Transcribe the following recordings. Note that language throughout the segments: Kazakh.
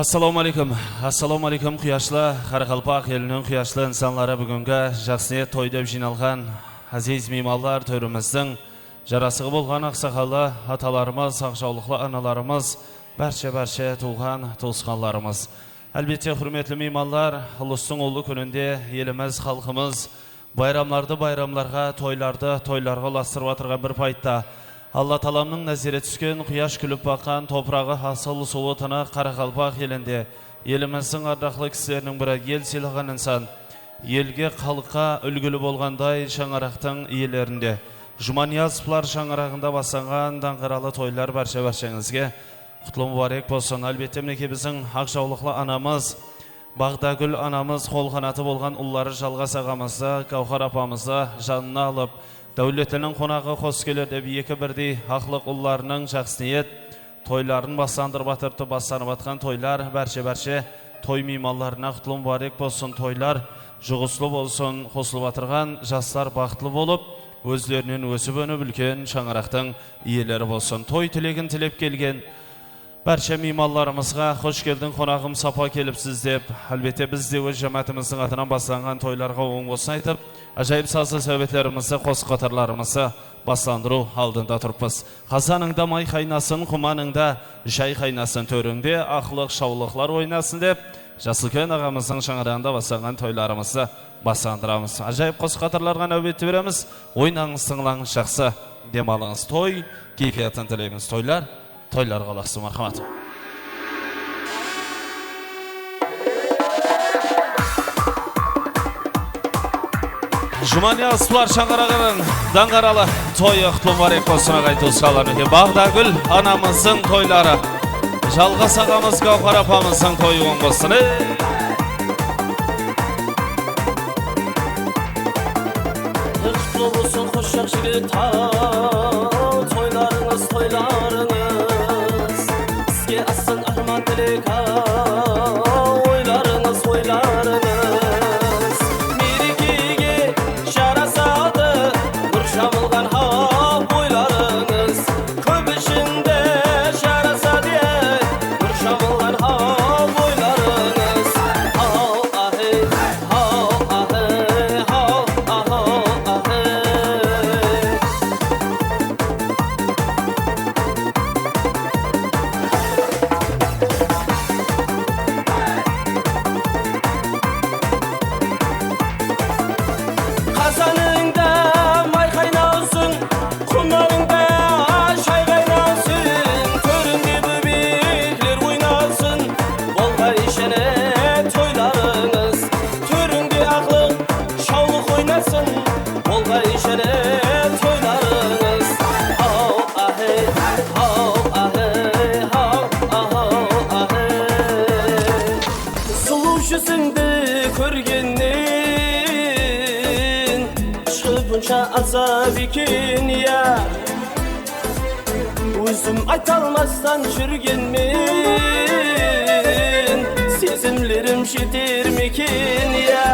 Assalomu alaykum quyoshli Qoraqalpoq elining quyoshli insonlari, bugungi Jaxsniyat to'y deb jinoilgan aziz mehmonlar, to'yimizning jarasiga bo'lgan oqsoqollar, atalarimiz, sog'shovliqli analarimiz, barcha tug'an to'sqonlarimiz. Albatta hurmatli mehmonlar, Ulusning o'g'li kunida elimiz, xalqimiz bayramlarga, to'ylarga ulaştırib o'tirgan bir paytda Allah talamның nazire түскен quyosh kulib baqqan toprog'i hasıl suvi tiniq Qoraqalpoq elinde elimizning ardaqli kishilarning biri el silagan inson elga xalqqa ulgili bo'lganday Şang'araqning iyelerinde Jumaniyazovlar Şang'araqında baslangan dаңqarali to'ylar barchangizga qutlug' muborak bo'lsin. Albatta ki bizning haqshovliqli anamiz Bag'dagul anamiz qo'l qanoti bo'lgan ullari Jalg'as ag'amizda Gavhar apamizda janna olib Davletinin qonağı xoş gelir deb iki birdi haqlıq ullarının Jaxsniyat toylarını baslandırıb atırdı, baslanıb atқан toylar barcha toy mehmonlarına qutlug' muborak bo'lsin. Toylar juğuslu bo'lsin, qo'shilib atırgan jaslar baxtlı bo'lib, o'zlarining o'sib önüp ulkan Şang'araqning iyeleri bo'lsin. Toy tilegin tilep kelgen barcha mehmonlarimizga xoş geldin, qonağım sapa kelipsiz deb, albatta biz de o'z jamoatimizning atidan baslangan toylarga o'ng bo'lsin aytib, ajoyib sazlı söhbetlerimizi, qo'shiq qatorlarimizni baslandırу aldında turibmiz. Qazaningda may qaynasın, qumaningda shay qaynasın, to'ringda axloq shovliqlar o'ynasın deb, Jasulkan ağamızning Şang'araqda baslangan toylarimizni baslandıramiz. Ajoyib qo'shiq qatorlarga navbat beramiz. O'ynangiz, tinglangiz, yaxshi dem oling'iz. To'y kayfiyatini tilaymiz. Toylarga ulaşsın, marhamat. Jumaniyazovlar Şang'araqning dаңqarali to'yi qutlug' muborak bo'lsin ag'ay to'sqanlarga. Bag'dagul anamizning to'ylari, Jalg'as ag'amiz, Gavhar apamizning to'yi bo'lsin. Qutlug' bo'lsin xo'sh yaxshilik to'ylarimiz sizga asl armon tilak o'ylarimiz merikiga sharasadi nur shamilgan o'ylarimiz ko'p ishinde sharasadi nur shamilgan o'ylarimiz Qazaningda may qaynasın, qumaningda shay qaynasın, to'ringda bebekler o'ynasın, bo'lg'ay ishene to'ylarimiz, to'ringda aqliq shovliq o'ynasın, bo'lg'ay ishene to'ylarimiz. Sulushusingni ko'rganin buncha azab ekan ya, o'zim aytolmasdan yurganmen, sezimlerim yetermikin ya.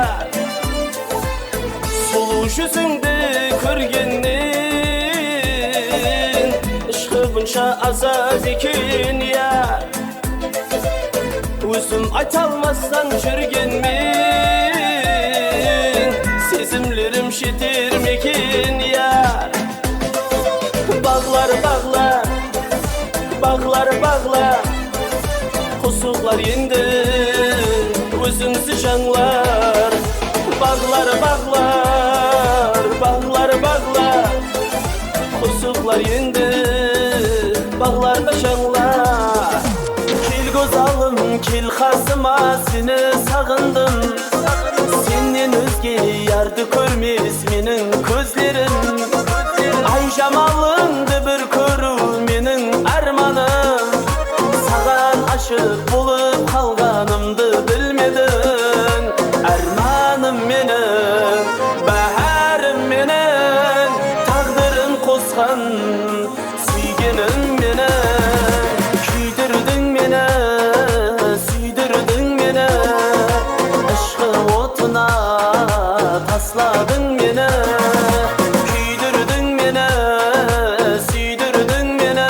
Sulushusingni ko'rganin ishqi buncha azab ekan ya, o'zim aytolmasdan yurganmen, sezimlerim yetermikin ya. Bağlar qo'shiqlar endi o'zimizni janglar. Bağlar qo'shiqlar endi bağlarda janglar. Kel go'zalim, kel xasima, seni sog'indim, senden o'zga yardi ko'rmas mening ko'zlarim. Ay jamalingni bir ko'ru mening armonim, sag'an aşık bo'lib qolganimni bilmedim. Armonim mening, baharim mening, taqdirim qo'sgan suyganim mening. Kuydirding meni, suydirding meni, ishqi o'tina taslading meni. Kuydirding meni, suydirding meni,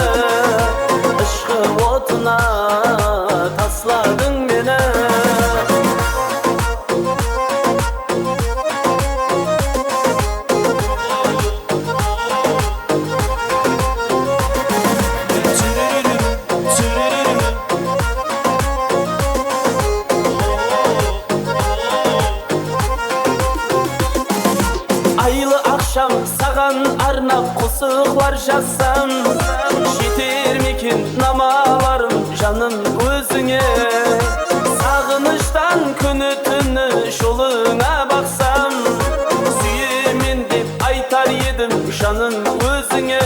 yaşasam, yetermikin namalarım canım özüne. Sağınıştan günü tünü şoluna baksam, süyemin dep aytar yedim canım özüne.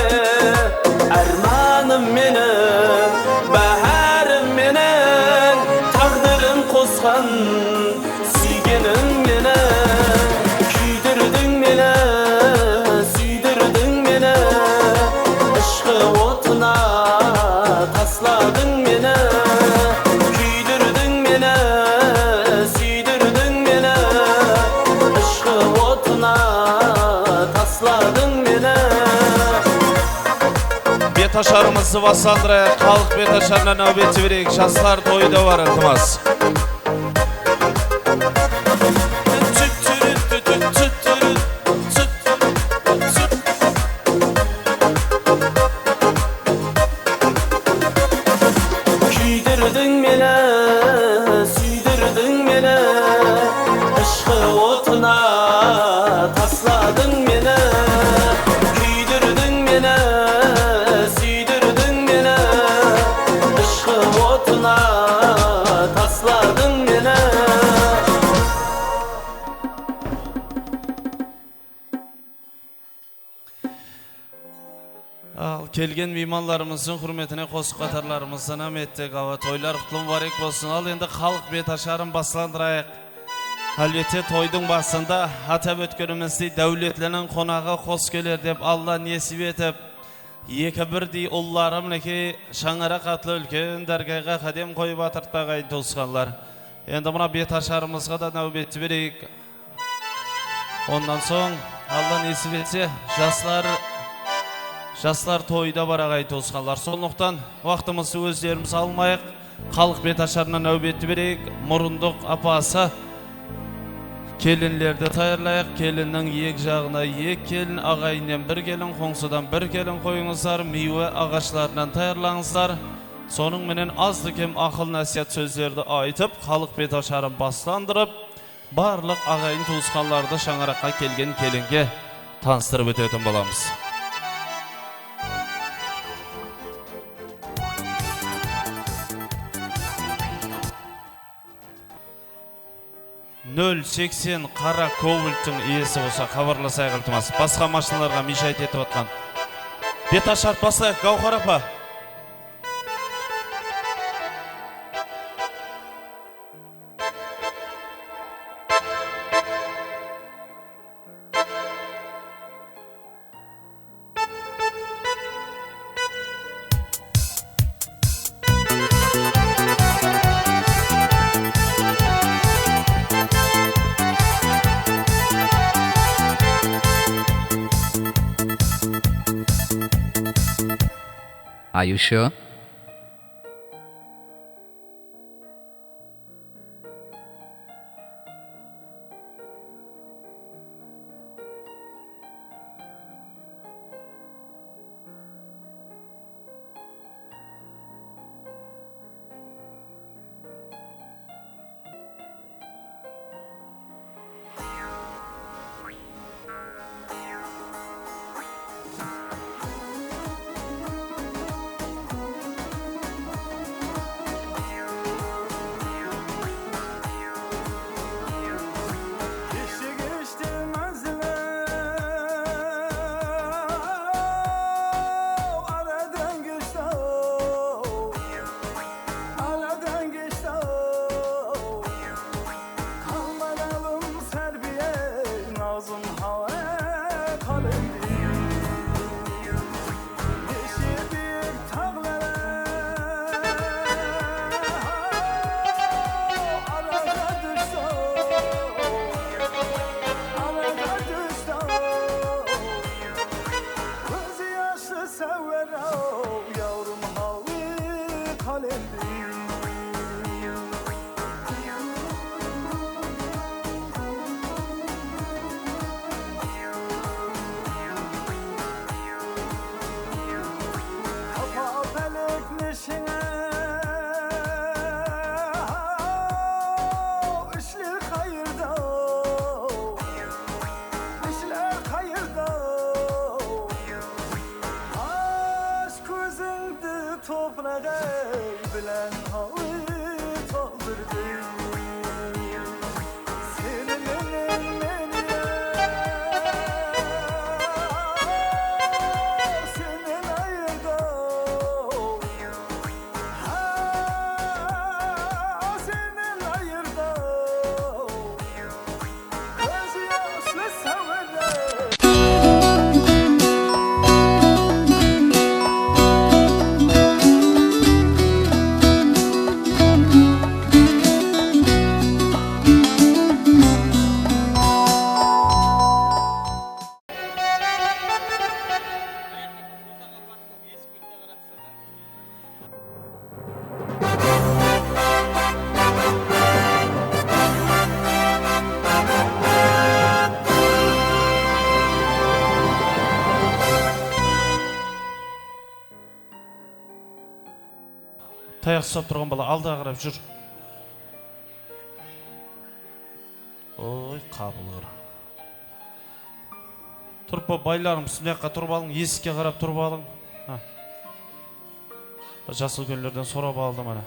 Armanım menin, baharım menin, takdirim koskan suygenim menin. Küydürdün meni, süydürdün meni, ışkı otuna tasladın meni. Küydürdün meni, süydürdün meni, ışkı otuna tasladın meni. Betaşarımızı basandıraya, halk betaşarına nöbeti vereyik. Şaslar toyda var iltimas. Küydürdün meni, süydürdün meni, ışkı otuna tasladın meni. Küydürdün meni, süydürdün meni, ışkı otuna tasladın meni. Al kelgen meymanlarımızın hürmetine kosup katarlarımızdan amettik. Ava toylar kutlu mübarek bolsun. Al endi halk betaşarın baslandırayık. Halbette toydun basında atap ötkönümüzde devletlenen konağa kos gelir dep Allah nesip etip eki birdi ullarım neki şangara katlı ülken dergayga kadem koyup atırtmagayın toskanlar. Endi buna betaşarımızga da nöbeti vereyik. Ondan soň Allah nesip etse Jaslar toyda baragay toskanlar. Sonluktan vaktimizi özlerimiz almayık. Halk betaşarına nöbeti vereyik. Murunduk apası kelinlerde tayarlayık. Kelinnin yek jağına yek kelin, ağayından bir kelin, koңsudan bir kelin koyuңuzlar, meyve ağaçlarından tayarlaňızlar. Sonun menen azdı kem akıl nasihat sözlerdi aytıp, halk betaşarın baslandırıp, barlık ağayın toskanlarda şaڭarakka kelgen kelinge tanыстырып ötөtün bolamız. Nöl 80 qara Kobalt'ın iyesi olsa xabarlasayıq iltimas. Basqa maşinalarga mishayt etip atkan. Betaşar baslayıq Gavhar apa. Are you sure? tapnagay bilen havi toldurdu senin meni senin ayırda senin ayırda göz yaşlı severler. Tayaq ұстап тұрған бала алда қарап жүр. Ой, қабылғыр. Тұрып байларым, сүнеққа тұрып алың, есікке қарап тұрып алың. Жасыл көллерден сорап алды мана.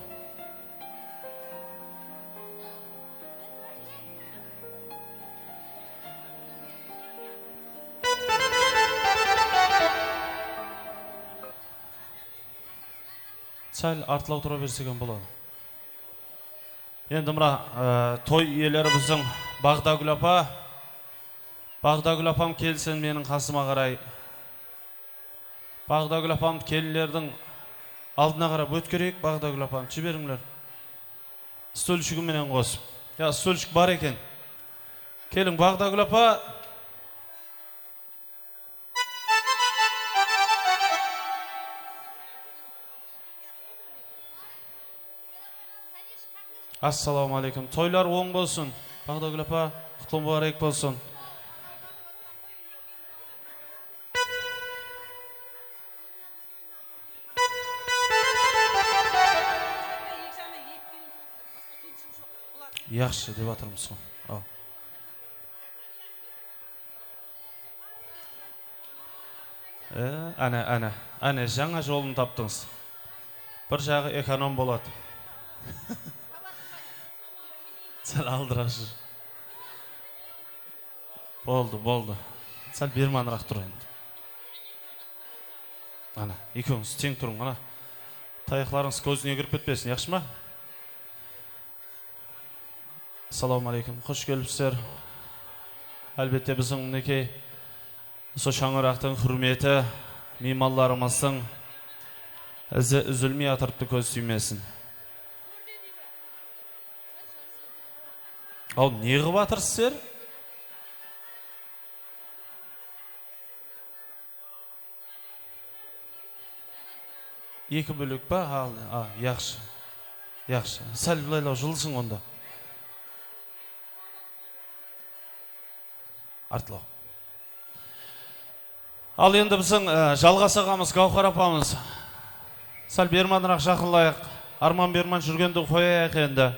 Сәл артылау тұра берсеген болады. Енді мұра той иелері біздің Бағдагүл апа. Бағдагүл апам келсін менің қасыма қарай. Бағдагүл апам келілердің алдына қарап өткерейік. Бағдагүл апам жіберіңлер. Стөлшігіменен қосып. Стөлшік бар екен. Келің Бағдагүл апа. Assalamu alaikum. Toylar oң bolsun. Бағдагүл апа, құтлы мұбарак болсын. Яқшы деп атырмыз ғой. Әне, жаңа жолын таптыңыз. Бір жағы эконом болады. Сәл алдырашы. Болды. Сәл берманырақ тұр енді. Ана, екеуіңіз тең тұрың, ана. Таяқларыңыз көзіне кіріп кетпесін, яқшы ма? Ассаламу алейкум, қош келіпсіздер. Әлбетте біздің мінекей осы шаңырақтың хүрметі, меймандарымыздың ізі үзілмей атырыпты көз сүймесін. Ал не қып атырсыздар? Екі бөлік па? Яқшы. Сәл бұлайлау жылысың онда. Артылау. Ал енді біздің жалғас ағамыз, Гаухар апамыз. Сәл берманырақ жақынлайық. Арман берман жүргенді қояйық енді.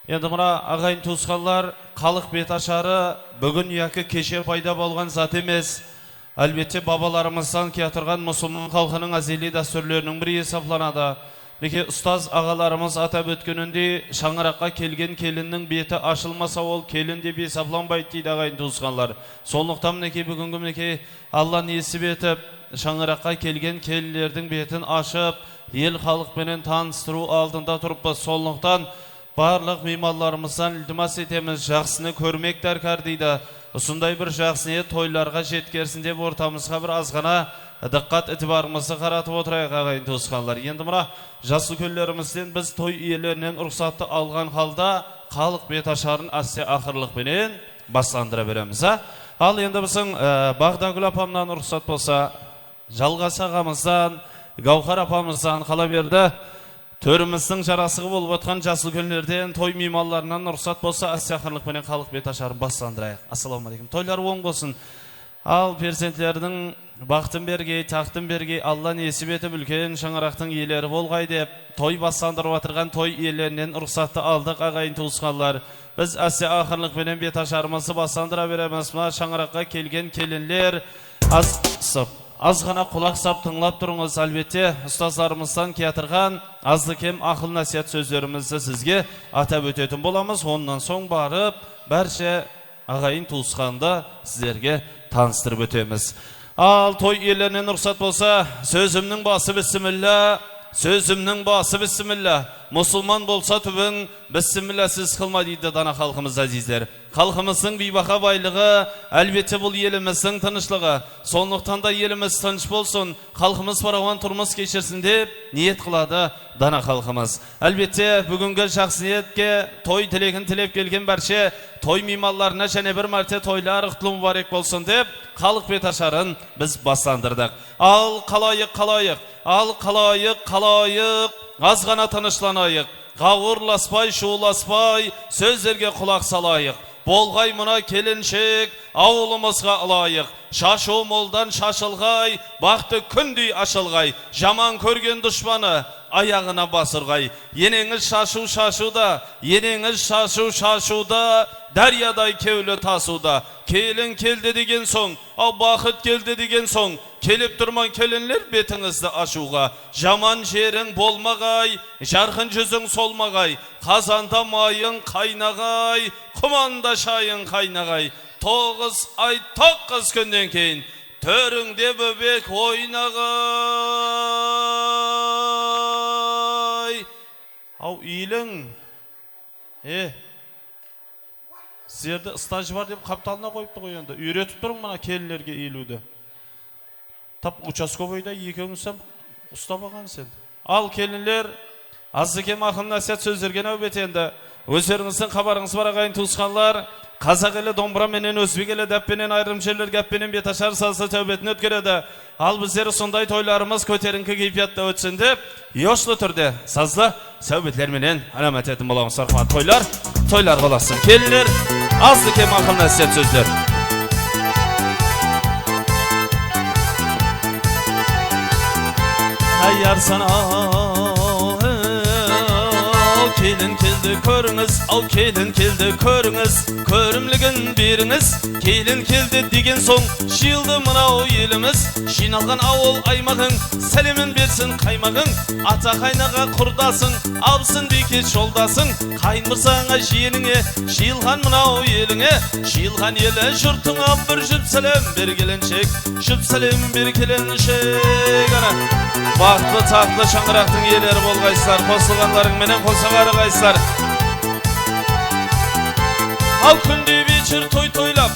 Енді мұра ағайын туысқанлар, халық беташары бүгін яки кеше пайда болған зат емес. Әлбетте бабаларымыздан кетірген мұсылман халқының әзели дәстүрлерінің бірі есапланады. Неке ұстаз ағаларымыз атап өткенінде шаңыраққа келген келіннің беті ашылмаса ол келін деп есапланбайды дейді ағайын туысқанлар. Сондықтан неке бүгінгі неке Алла несіп етіп шаңыраққа келген келілердің бетін ашып, ел халықпенен таныстыру алдында тұрыппыз. Сондықтан барлық меймандарымыздан iltimas етеміз, жақсыны көрмек дәркар дейді. Осындай бір жақсыне тойларға жеткерсін деп ортамызға бір азғана diqqat itibarımızı qaratып отырайық ағайын туысқанлар. Енді мұра жасыл көллерімізден біз той иелерінен рұқсатты алған халда халық беташарын әсте ақырлықпенен бастандыра береміз. Ал енді біздің Бағдагүл апамнан рұқсат болса, Жалғас ағамыздан, Гаухар апамыздан қала берді. Төріміздің жарасығы болып отқан жасыл көллерден той меймандарынан рұқсат болса, әсте ақырлықпенен халық беташарын бастандырайық. Ассаламу алейкум. Тойлар оң болсын. Ал перзентлердің бақтын берге, тақтын берге, Алла несіп етіп үлкен шаңырақтың иелері болғай деп, той бастандырып отырған той иелерінен рұқсатты алдық ағайын туысқанлар. Біз әсте ақырлықпенен беташарымызды бастандыра береміз. Шаңыраққа келген келінлер Az ғана құлақ сап тыңлап тұрыңыз. Әлбетте, ұстаздарымыздан кетірген азды-кем ақыл насихат сөздерімізді сізге атап өтетін боламыз. Ондан соң барып, бәрше ағайын туысқанды сіздерге таныстырып өтеміз. Ал той иелерінен рұқсат болса, сөзімнің басы бісміллә, сөзімнің басы бісміллә. Мұсылман болса түбің бісмілләсіз қылма дейді дана халқымыз әзиздер. Халқымыздың бейбақа байлығы, әлбетте бұл еліміздің тынышлығы. Сондықтан да еліміз тыныш болсын, халқымыз парауан тұрмыс кешірсін деп ниет қылады дана халқымыз. Әлбетте бүгінгі жақсы ниетке той тілегін тілеп келген бәрше той меймандарына және бір мәрте тойлар құтлы мүбарек болсын деп халық беташарын біз бастандырдық. Ал қалайық, аз ғана тынышланайық, ғауырласпай, шуласпай, сөздерге құлақ салайық. Болғай мұна келіншек, ауылымызға алайық. Шашу молдан шашылғай, бақты күндей ашылғай. Жаман көрген дұшпаны аяғына басырғай. Енеңіз шашуда, дариядай кеулі тасуда. Келін келді деген соң, бақыт келді деген соң, келіп тұрман келінлер бетіңізді ашуға. Жаман жерің болмағай, жарқын жүзің солмағай. Қазанда майың қайнағай, құманда шайың қайнағай. 9 ай 9 күнден кейін төріңде бөбек ойнағай. Ау иілің, сіздерді стаж бар деп қапталына қойыпты ғой енді. Үйретіп тұрың мына келінлерге иілуді. Тап участковойда екеуіңсен ұстап алған сен. Ал келінлер, азды-кем ақыл насихат сөздерге нәубет енді. Өздеріңіздің хабарыңыз бар ағайын туысқанлар. Қазақ елі домбыра менен, өзбек елі дәппенен, айрым жерлер гәппенен беташар сазды тәубетін өткереді. Ал біздер сондай тойларымыз көтеріңкі кейфиятта өтсін деп, ешлі түрде сазды сәубетлерменен аламет етін боламыз. Арқат тойлар боласын. Келінер, азды-кем ақыл насихат сөздер. Аяр sana kelin keldi көріңіз, келin keldi көріңіз, көрімлігін беріңіз. Келin keldi деген соң жиылды мынау еліміз. Жиналған ауыл аймағың сәлемін берсін қаймағың. Ата қайнаға құрдасың, абысын бекет жолдасың. Қайынмырсаңа жиеніңе жиылған мынау еліңе. Жиылған елі жұртыңа бір жүп сәлем бер келіншек, жүп сәлем бер келіншек. Бақытты тақты шаңырақтың иелері болғайсыздар, қосылғандарың менен қосағары қайсыздар. Ал күнде вечер той тойлап,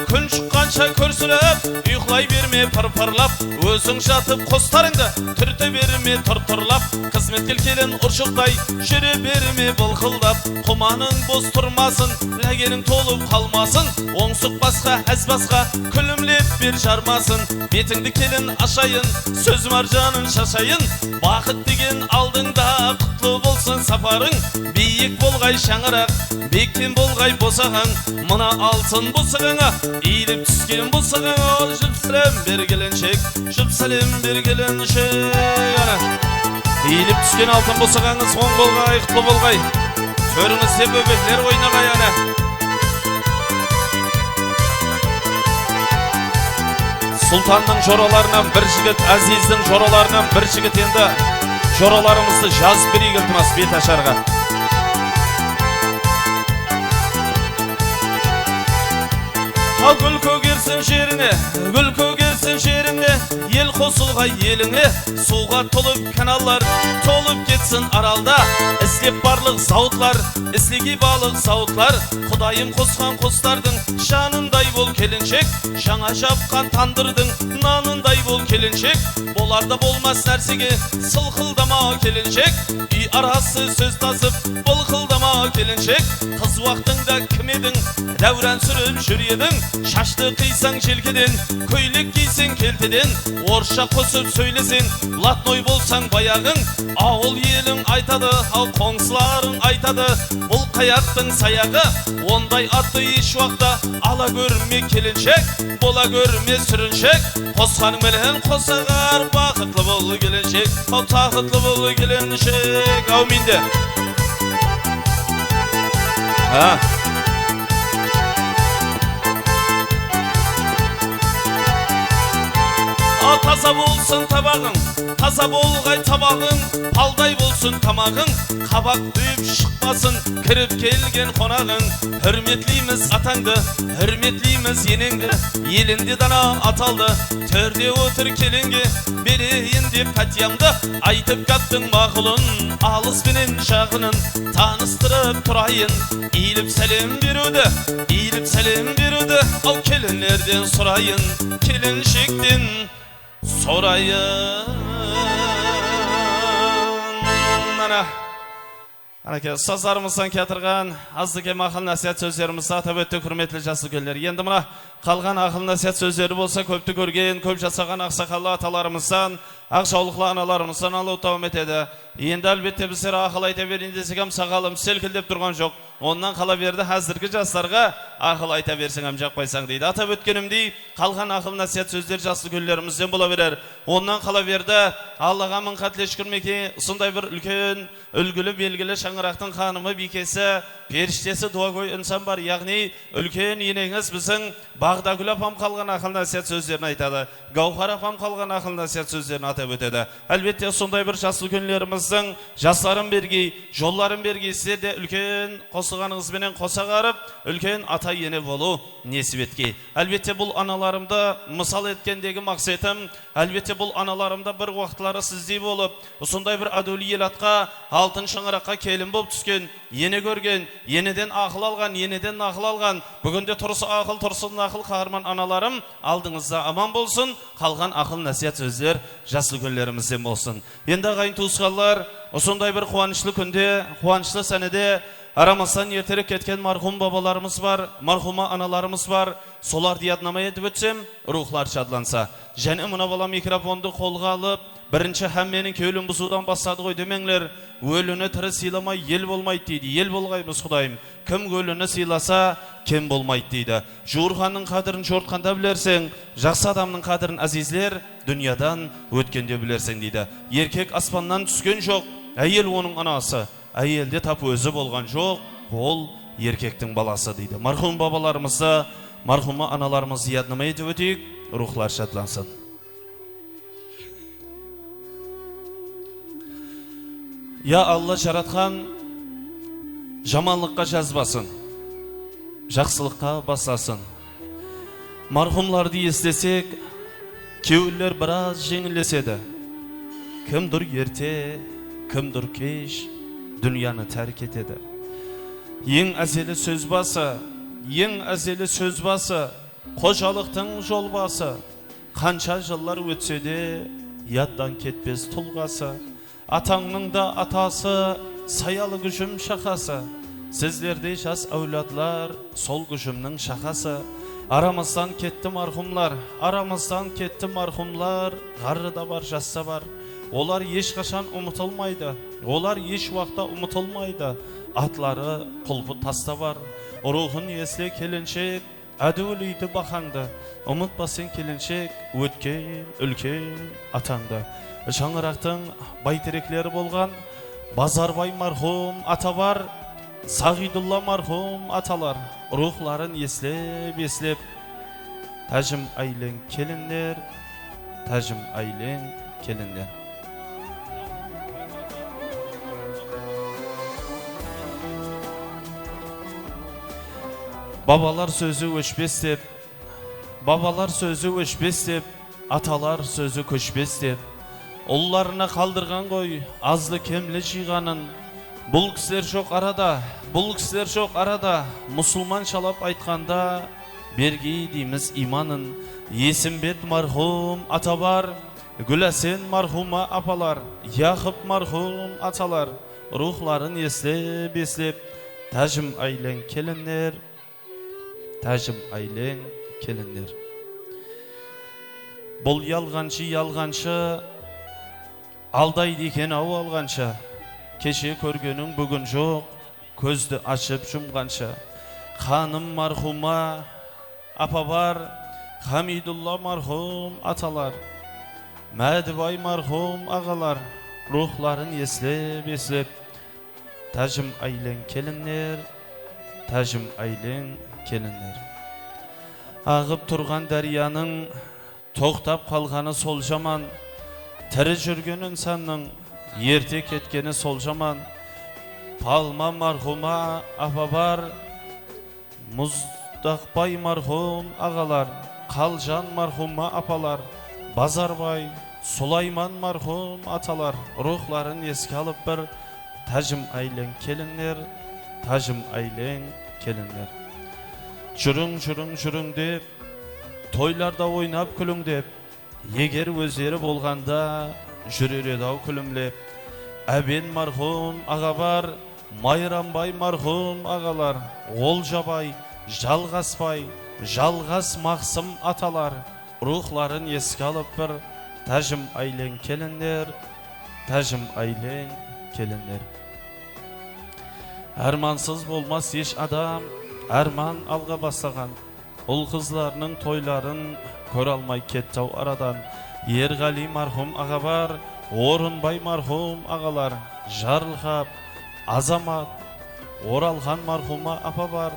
күн шыққанша көрсіліп, ұйқылай берме пыр-пырлап, өзің жатып қостарыңды түрте берме тұр-тұрлап. Қызметкел келін ұршықтай жүре берме бұлқылдап, құманың бос тұрмасын, ләгенің толып қалмасын. Оңсық басқа, әз басқа күлімлеп бер жармасын. Бетіңді келін ашайын, сөз маржанын шашайын. Бақыт деген алдыңда құтлы болсын сапарың. Биік болғай шаңырақ, бектен болғай босағаң. Мына алтын босағаңа иіліп түскен босағаңа. Жүп сәлем бер келіншек, жүп сәлем бер келіншек. Иіліп түскен алтын босағаңыз оң болғай, құтлы болғай. Төріңізде бөбектер ойнағай ана. Сұлтанның жораларынан бір жігіт, Әзиздің жораларынан бір жігіт енді жораларымызды жазып берейік ілтімас беташарға. Ал гүл көгерсін жеріне, ел қосылғай еліңе. Суға толып каналлар, толып кетсін аралда. Іздеп барлық зауытлар, іздеге балық зауытлар. Құдайым қосқан қостардың жанындай бол келіншек. Жаңа жапқан тандырдың нанындай бол келіншек. Боларда болмас нәрсеге сылқылдама келіншек. Үй арасы сөз тасып бұлқылдама келіншек. Қыз уақытыңда кім едің, дәурен сүріп жүр едің. Шашты қисаң желкеден, көйлек кисең келтеден. Орысша қосып сөйлесең, латной болсаң баяғың. Ауыл елің айтады, ал қоңсыларың айтады, бұл қаяқтың саяғы. Ондай атты еш уақта ала көрме келіншек, бола көрме сүріншек. Қосқаның менен қосағар, бақытлы бол келіншек, ал тақытлы бол келіншек. Әуминде. Taza bolsun tabağın, taza bolğay tabağın, palday bolsun tamağın, kabak düyüp şıkmasın, kirip kelgen konağın. Hürmetliyimiz atandı, hürmetliyimiz yenindi, yelindi dana ataldı, törde otur kelingi, bereyim dep katyamdı, aytıp kattın mağulun, alыс benen şağının, tanыстырып turayın, eğilip selam berudi, eğilip selam berudi, al kelinlerden sorayın, kelinşikten sorayın. Ana sazlarımızdan kettirgan azdıkem akıl nasihat sözlerimizni atab ötdük, hurmetli jaslı gönler. Endi mına kalgan akıl nasihat sözleri bolsa köptü görgen, köp jasagan aksakallı atalarımızdan, akşalıklı analarımızdan alıp devam etedi. Endi albatta bizlere akıl ayta berin desek ham sakalım selkildep turgan jok. Ondan kala berdi hazırkı jaslarga akıl ayta bersin ham jakpaysaң deydi. Atab ötkenimdey kalgan akıl nasihat sözleri jaslı gönlerimizden bola berer. Ondan kala berdi Allah'a mınqat leşkirmeki sunday bir ülken ülgülü belgili şangıraqtın hanımı bikesi, periştesi dua koy insan var. Yağni ülken yeneniz bizim Bağdagül apam kalgan akıl nasihat sözlerini aytadı. Gavhar apam kalgan akıl nasihat sözlerini atab ötedi. Elbette sunday bir jaslı gönlerimizden jasların bergi, jolların bergi size de ülken qosıganınız benen qosa qarıp, ülken ata yeni bolu nesip etki. Elbette bul analarımda misal etkendegi maqsetim, elbette bul analarımda bir vaqtları sizdey bolup, sunday bir aduli yelatqa, altın şangıraqqa kelin bolup түскен, yeni görgen, yeniden akıl algan, yeniden nakıl algan, bugünde tursu akıl, tursu nakıl kahraman analarım aldığınızda aman bolsun, kalgan akıl nasihat sözler jaslı gönlerimizden bolsun. Endi agayın tuğusqallar, sunday bir kuvançlı günde, kuvançlı senede aramazdan erterek ketken marhum babalarımız var, marhuma analarımız var. Solar diyadnama edip ötsem, ruhlar şadlansa. Jene mına bala mikrofondu kolga alıp, birinci hemmenin köylün bu sudan basadı koy demengler. Ölünü tırı silamay yel bolmaydı deydi. Yel bolgayımız Kudayım. Kim ölünü silasa, kim bolmaydı deydi. Jurhanın kadırın jortkanda bilersen, жақсы adamның kadırın azizler, dünyadan ötkende bilersen deydi. Erkek aspandan түскен жоқ, әйел onun anası. Әйелде тап өзі болған жоқ, ол еркектің баласы дейді. Мархум бабаларымызды, мархума аналарымызды яднама етіп өтейік, рухлар шатлансын. Я Алла жаратқан жаманлыққа жазбасын, жақсылыққа басасын. Мархумларды естесек, кеулер біраз жеңілеседі. Кімдір ерте, кімдір кеш, dünyаны terk etedi. Ең әзелі сөз басы, ең әзелі сөз басы, қожалықтың жол басы, қанша жылдар өтсе де, яттан кетпес тұлғасы, атаңның да атасы, саялы күшім шақасы, сіздерде жас әуладлар, сол күшімнің шақасы, арамыздан кетті мархумлар, арамыздан кетті мархумлар, ғарыда бар, жасса бар. Олар ешқашан ұмытылмайды, олар еш уақытта ұмытылмайды. Атлары құлпы таста бар, рухын есіле келіншек, әділейді бақаңды. Ұмытпасын келіншек, өткен, үлкен атаңды. Шаңырақтың байтіреклері болған, Базарбай мархум ата бар, Сағидулла мархум аталар. Рухларын еслеп, тәжім айлен келіндер, тәжім айлен келіндер. Babalar sözü öşbes dep, babalar sözü öşbes dep, atalar sözü köşbes dep. Ollarına kaldırgan koy, azlı kemli jiyganın. Bul kisiler çok arada, bul kisiler çok arada. Musulman çalap aytkanda, bergi deymiz imanın. Esimbet marhum atabar, Gülasen marhuma apalar, Yaqub marhum atalar. Ruhların eslep, tacım aylen kelinler, tacım aylen kelinler. Bol yalğançı, aldaydı eken av alğança. Keşe körgönün bugün жоқ, көзді açıp жұмғанша. Hanım marhuma apa var, Hamidullah marhum atalar, Мәдібай marhum ağalar, ruhların eslep, tacım aylen kelinler, tacım aylen kelinler. Ağıp turgan daryanın To'xtab qolgani sol jaman, tiri жүрген insanning erta ketgani sol jaman. Palma marhuma ababar, Muzdaqbay marhum ağalar, Qaljan marhuma apalar, Bazarbay, Sulayman marhum atalar, ruhların eski alıp bir tajım aylen kelinler, tajım aylen kelinler. Жүрүң dep, toylarda oynap külüng dep, Yeger özleri bolganda жүрер еді külümlep. Әбен мархум ағабар, Майрамбай мархум ағалар, Олжабай, Жалғасбай, Жалғас мақсым аталар, рухларын еске алып бір тәжім айлен келіндер, тәжім айлен келіндер. Әрмансыз болмас еш адам, әрман алға бастаған, ұл қызларының тойларын көр алмай кеттау арадан. Ерғали мархум ағабар, Орынбай мархум ағалар, Жарылғап, Азамат, Оралған мархума апа бар.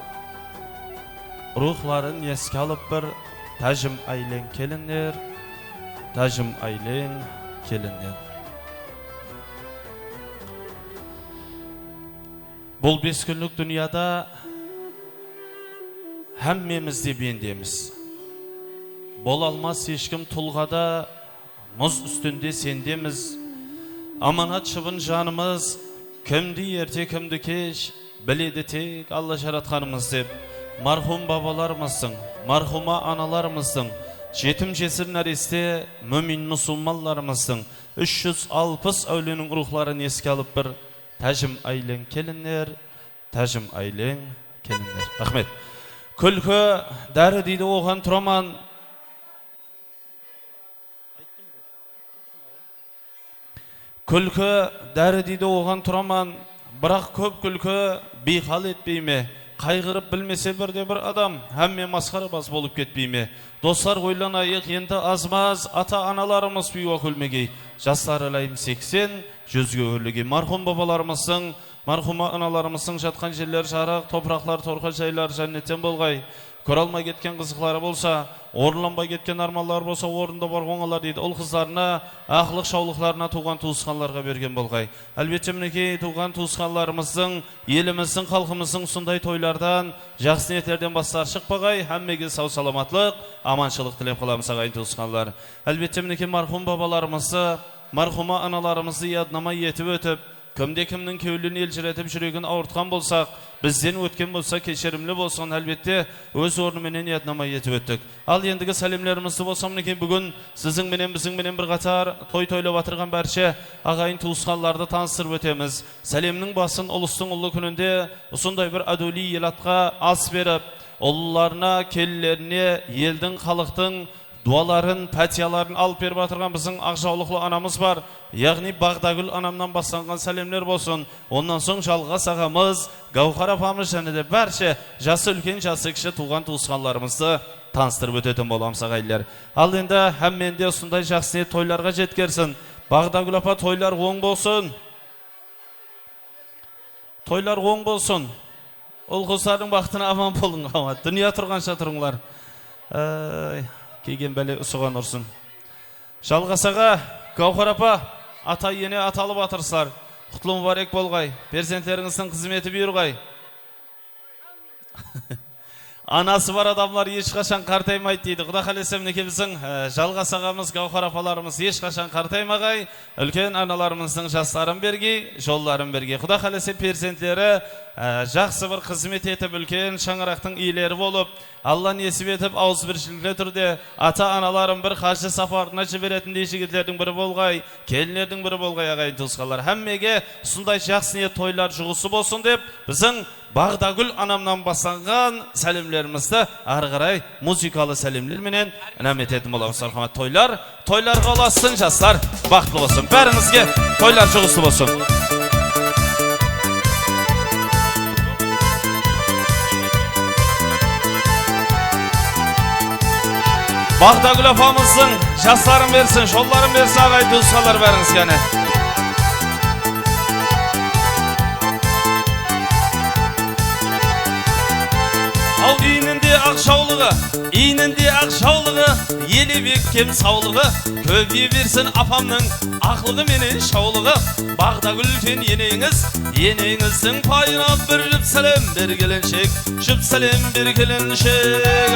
Рухларын еске алып бір тәжім айлен келіндер, тәжім айлен келіндер. Бұл 5 күнлік дүнияда әммемізде бендеміз. Бол алмас ешкім тұлғада, мұз үстінде сендеміз. Аманат шыбын жанымыз, кімді ерте кімді кеш, біледі тек Алла жаратқанымыз деп. Мархум бабаларымыздың, мархума аналарымыздың, жетім жесір нәресте мүмин мұсылманларымыздың 360 әуленің рухларын еске алып бір тәжім айлен келіндер, тәжім айлен келіндер. Рахмет. Күлкі дәрі дейді оған тұраман. Күлкі дәрі дейді оған тұраман. Бірақ көп күлкі бейхал етпейме. Қайғырып білмесе бірде бір адам, әмме масқара бас болып кетпейме. Достар ойланайық, енді азмаз ата-аналарымыз бейуа күлмегей. Жастар әлайым 80, жүзге өрліге. Мархум бабаларымыздың, мархума аналарымыздың жатқан жерлер жарық, топырақлар, торқа жайлар жәннеттен болғай. Көралмай кеткен қызықлары болса, орынланбай кеткен арманлар болса, орында бар оңалар дейді. Ол қызларына, ақылық шаулықларына туған туысқанларға берген болғай. Әлбетте мінекей туған туысқанларымыздың, еліміздің, халқымыздың сондай тойлардан, жақсы ниеттерден бастар шықпағай, әммеге сау саламатлық, аманшылық тілеп қыламыз ағайын туысқанлар. Әлбетте мінекей мархум бабаларымызды, мархума аналарымызды яднама етіп өтіп, кімде-кімнің кеулін елжіретіп жүрегін ауыртқан болсақ, бізден өткен болса кешірімлі болсын, әлбетте өз орныменен яднама етіп өттік. Ал ендігі сәлемлерімізді болсам некен бүгін сіздің менен біздің менен бір қатар той-тойлап атырған бәрше ағайын туысқанларды таныстырып өтеміз. Сәлемнің басын ұлыстың ұлы күнінде ұсындай бір әдули елатқа ас беріп, ұлыларына, келілеріне, елдің, халықтың дуаларын, пәтияларын алып беріп атырған біздің ақжаулықлы анамыз бар. Яғни Бағдагүл анамнан бастанған сәлемлер болсын. Ондан соң Жалғас ағамыз, Гаухар апамыз және де бәрше жасы үлкен, жасы кіші туған туысқанларымызды таныстырып өтетін боламыз ағайлар. Ал енді әмменде осындай жақсы тойларға жеткерсін. Бағдагүл апа, тойлар оң болсын. Тойлар оң болсын. Ол қыздардың бақытына аман болың. Дүния тұрғанша тұрыңлар. Кейген бәле ұсыған ұрсын. Жалғас аға, Гаухар апа, ата ене аталып атырсылар. Құтлы мүбарек болғай. Перзенттеріңіздің қызметі бұйырғай. Анасы бар адамлар ешқашан қартаймайды дейді. Құда қаласа мінекей біздің Жалғас ағамыз, Гаухар апаларымыз ешқашан қартаймағай. Үлкен аналарымыздың жастарын бергей, жолларын бергей. Құда қаласа перзенттері жақсы бір қызмет етіп, үлкен шаңырақтың иелері болып, Алла несіп етіп, ауызбіршілікті түрде ата-аналарын бір қажы сапарына жіберетіндей жігітлердің бірі болғай, келінердің бірі болғай ағайын туысқанлар. Әммеге сондай жақсы ниет тойлар жұғысы болсын деп, біздің Бағдагүл анамнан бастанған сәлемлерімізді ары қарай музыкалы сәлемлерменен інәм ететін боламыз. Рахмет. Тойларға ұласын жастар, бақытлы болсын. Бәріңізге тойлар жұғысы болсын. Бағдагүл апамыздың жастарын берсін, жолларын берсін ағайын туысқанлар бәріңізге. Ал үйінінде ақшаулығы, иінінде ақшаулығы, елі беккем саулығы, көбейе берсін апамның ақылығы менен шаулығы. Бағда күлкен енеңіз, енеңіздің пайына бір жүп сәлем бір келіншек, жүп сәлем бір келіншек.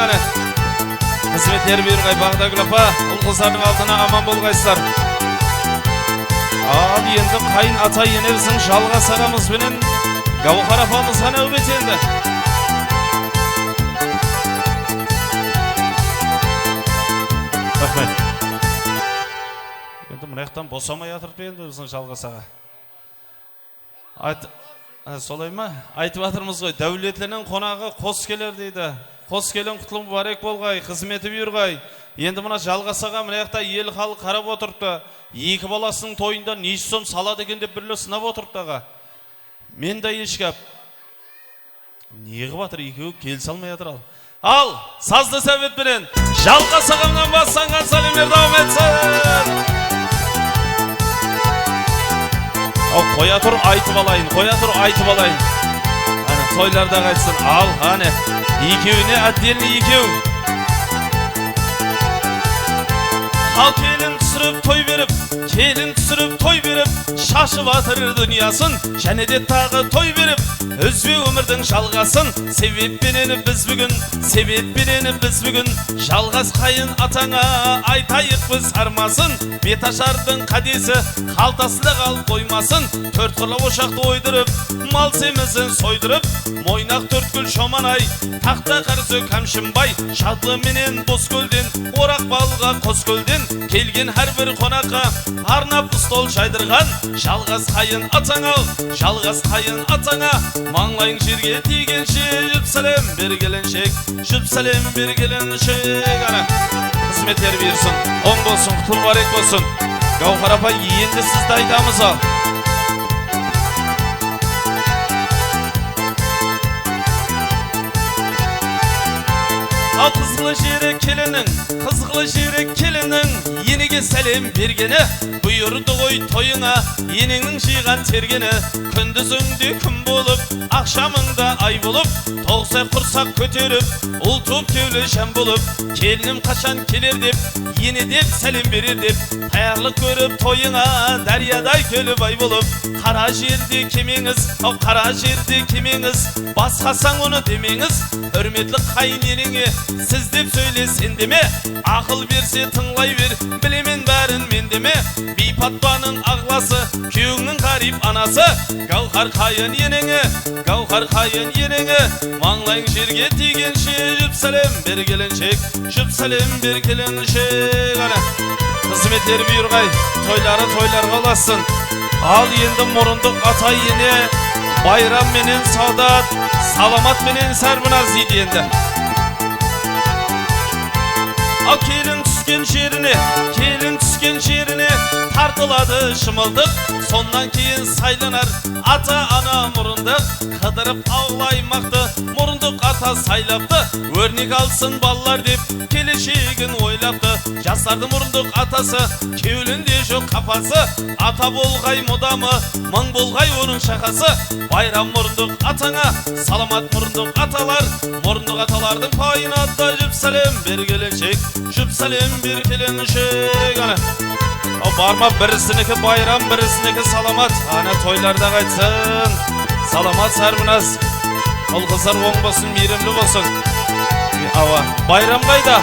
Қызметтер бұйырғай Бағдагүл апа, ұл-қыздардың алдына аман болғайсыздар. Ал енді қайын ата енерсің жалғас ағамызбенен Гаухар апамызға нәубет енді. Рахмет. Енді мұнаяқтан босамай атырып енді біздің жалғас аға. Солай ма? Айтып атырмыз ғой, дәулетленің қонағы қос келер дейді. Қос келін құтлым барек болғай, қызметі бұйырғай. Енді мұна жалғас аға мұнаяқта ел халық қарап отырыпты. Екі баласының тойында неше сом салады екен деп бірлі сынап отырыпты аға. Мен де ешкап. Неғі батыр екеуі келісе алмай атыр ал. Ал, сазды сәбетпенен жалғас ағамнан бассанған сәлемдер давам етсін. Қоя тұр айтып алайын, қоя тұр айтып алайын. Тойларда қайтсын. Ал, екеуіне әттеліне екеу. Ал келін түсіріп той беріп, келін түсіріп той беріп, шашып атыр дүниясын, және де тағы той беріп, өзбе өмірдің жалғасын. Себеппенен біз бүгін жалғас қайын атаңа айтайық біз армасын. Беташардың қадесі қалтасында қалып қоймасын. Төрт қырлы ошақты ойдырып, мал семізін сойдырып, мойнақ төрткіл шоманай, тақта қарсы қамшынбай, шадлы менен бос көлден, орақ балға қос көлден, келген әрбір қонаққа арнап стол жайдырған. Жалғас қайын атаңа, жалғас қайын атаңа, маңлайың жерге тигенше жүп сәлем бір келіншек, жүп сәлем бір келіншек. Қызметтер берсін, оң болсын, құтыл барек болсын. Гаухар апа, енді сізді айтамыз ал. Ал қызғылы жері келінің, енеге сәлем бергені, бұйырды ғой тойыңа, енеңнің жиған тергені. Күндізіңде күн болып, ақшамыңда ай болып, тоғысай құрсақ көтеріп, ұл туып кеулі жан болып, келінім қашан келер деп, ене деп сәлем берер деп, таярлық көріп тойыңа, дариядай көліп ай болып. Қара жерде кемеңіз, басқасаң оны демеңіз. Үрметлік қайын енеңе, сіз деп сөйле сен деме, ақыл берсе тыңлай бер, білемен бәрін мен деме. Бейпатпаның ағласы, күйеуіңнің қарип анасы. Гаухар қайын енеңе, маңлайың жерге тигенше, жүп сәлем бір келіншек, жүп сәлем бір келіншек. Қызметтер бұйырғай, тойларға оласын. Ал енді мұрындық ата ене, байрам менен саудат, саламат менен сәрбіназ дейді енді. Ал келін түскен жеріне тартылады шымылдық, сондан кейін сайланар ата-ана мұрындық. Қыдырып аулаймақты мұрындық ата сайлапты, өрнек алсын балалар деп келешегін ойлапты. Жастардың мұрындық атасы, кеулінде жоқ қапасы, ата болғай мұдамы, мың болғай оның шақасы. Байрам мұрындық атаңа, саламат мұрындық аталар, мұрындық аталардың пайына да жүп сәлем бір келіншек, жүп сәлем бір келіншек. Барма бірісінікі байрам, бірісінікі саламат. Тойларда қайтсын, саламат сәрбіназ. Ол қыздар оң болсын, мейірімлі болсын. Байрам қайда?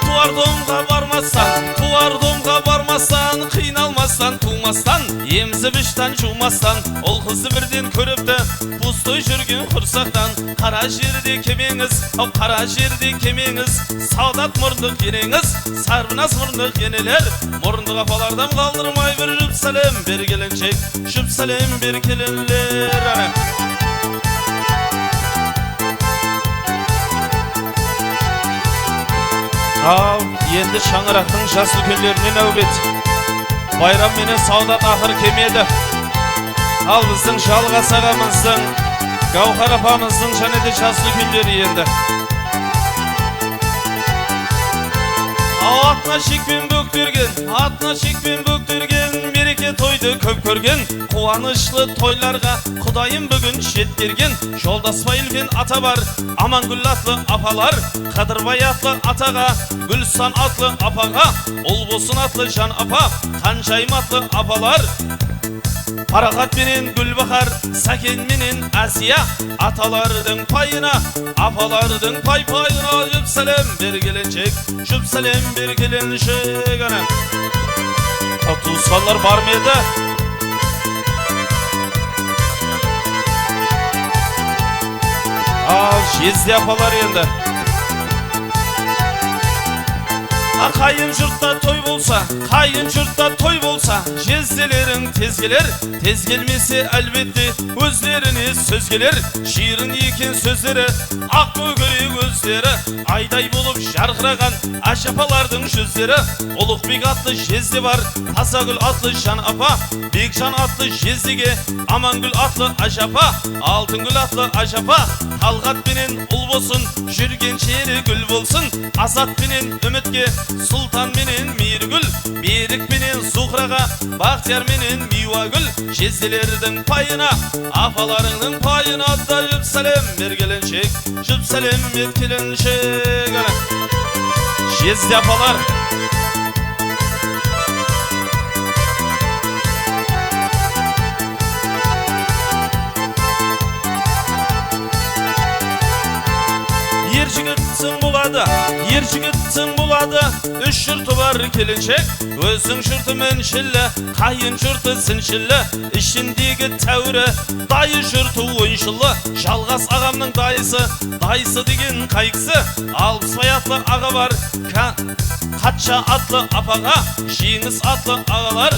Туар домға бармастан, қиналмастан, тумастан, емзіп іштан жумастан, ол қызды бірден көріпті, пустой жүрген құрсақтан. Қара жерде кемеңіз, саудат мұрындық енеңіз, сарбынас мұрындық енелер, мұрындық апалардан қалдырмай бір жүп сәлем бір келіншек, жүп сәлем бір келінлер. Ал, енді шаңырақтың жас үлкендеріне нәубет. Байрам менен саудат ақыр кемеді. Ал біздің жалғас ағамыздың, Гаухар апамыздың және де жас үлкендері енді. Атына шекпен бөктерген, мереке Береке тойды көп көрген, қуанышлы тойларға Құдайым бүгін жеткерген. Жолдасбай үлкен ата бар, Амангүл атлы апалар, Қадырбай атлы атаға, Гүлсан атлы апаға, Ұлбосын атлы жан апа, Қанжайым атлы апалар. Парағат менен Гүлбахар, Сәкен менен Әсия, аталардың пайына, апалардың пай-пайына. Жүп сәлем бер келіншек, жүп сәлем бер келіншек. Туысқандар бар ма еді? Ал жезде апалар енді. Қайын жұртта той болса, қайын жұртта той болса, жезделерің тез келер, тез келмесе әлбетте өздеріне сөз келер. Шиырын екен сөздері, ақ көкірек өздері, айдай болып жарқыраған ашапалардың жүздері. Ұлықбек атлы жезде бар, Тазагүл атлы жан апа, Бекжан атлы жездеге, Амангүл атлы ашапа, Алтынгүл атлы ашапа, Талғат менен Ұлбосын, жүрген жері гүл болсын. Азат менен Үмітке, Сұлтан менен Мейіргүл, Берік менен Зухраға, Бақтияр менен Миуагүл. Жезделердің пайына, апаларыңның пайына да жүп сәлем бер келіншек, жүп сәлем бер келіншек. Жезде апалар. Ер жігітсің болады, ер жігітсің болады, үш жұрты бар келіншек. Өзің жұрты меншілі, қайын жұрты сіншілі, ішіндегі тәуірі, дайы жұрты ойыншылы. Жалғас ағамның дайысы, дайысы деген қайқысы. Алпысбай атлы аға бар, Қатша атлы апаға, Жеңіс атлы ағалар,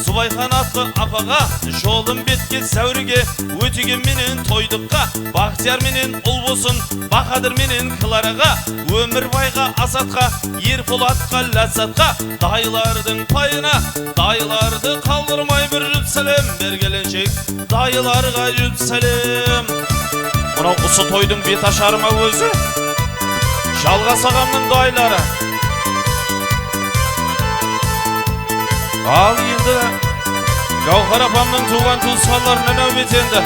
Зубайхан атлы апаға, Жолым бетке сәуірге, Өтеген менен тойдыққа, Бақтияр менен Ұлбосын, Бақадыр менен Клараға, Өмірбайға Азатқа, Ерболатқа Ләззатқа. Дайылардың пайына, дайыларды қалдырмай бір жүп сәлем бер келіншек, дайыларға жүп сәлем. Мынау ұсы тойдың бет ашарыма өзі, Жалғас ағамның дайылары. Ал енді Гаухар апамның туған туысқандарына нәубет енді.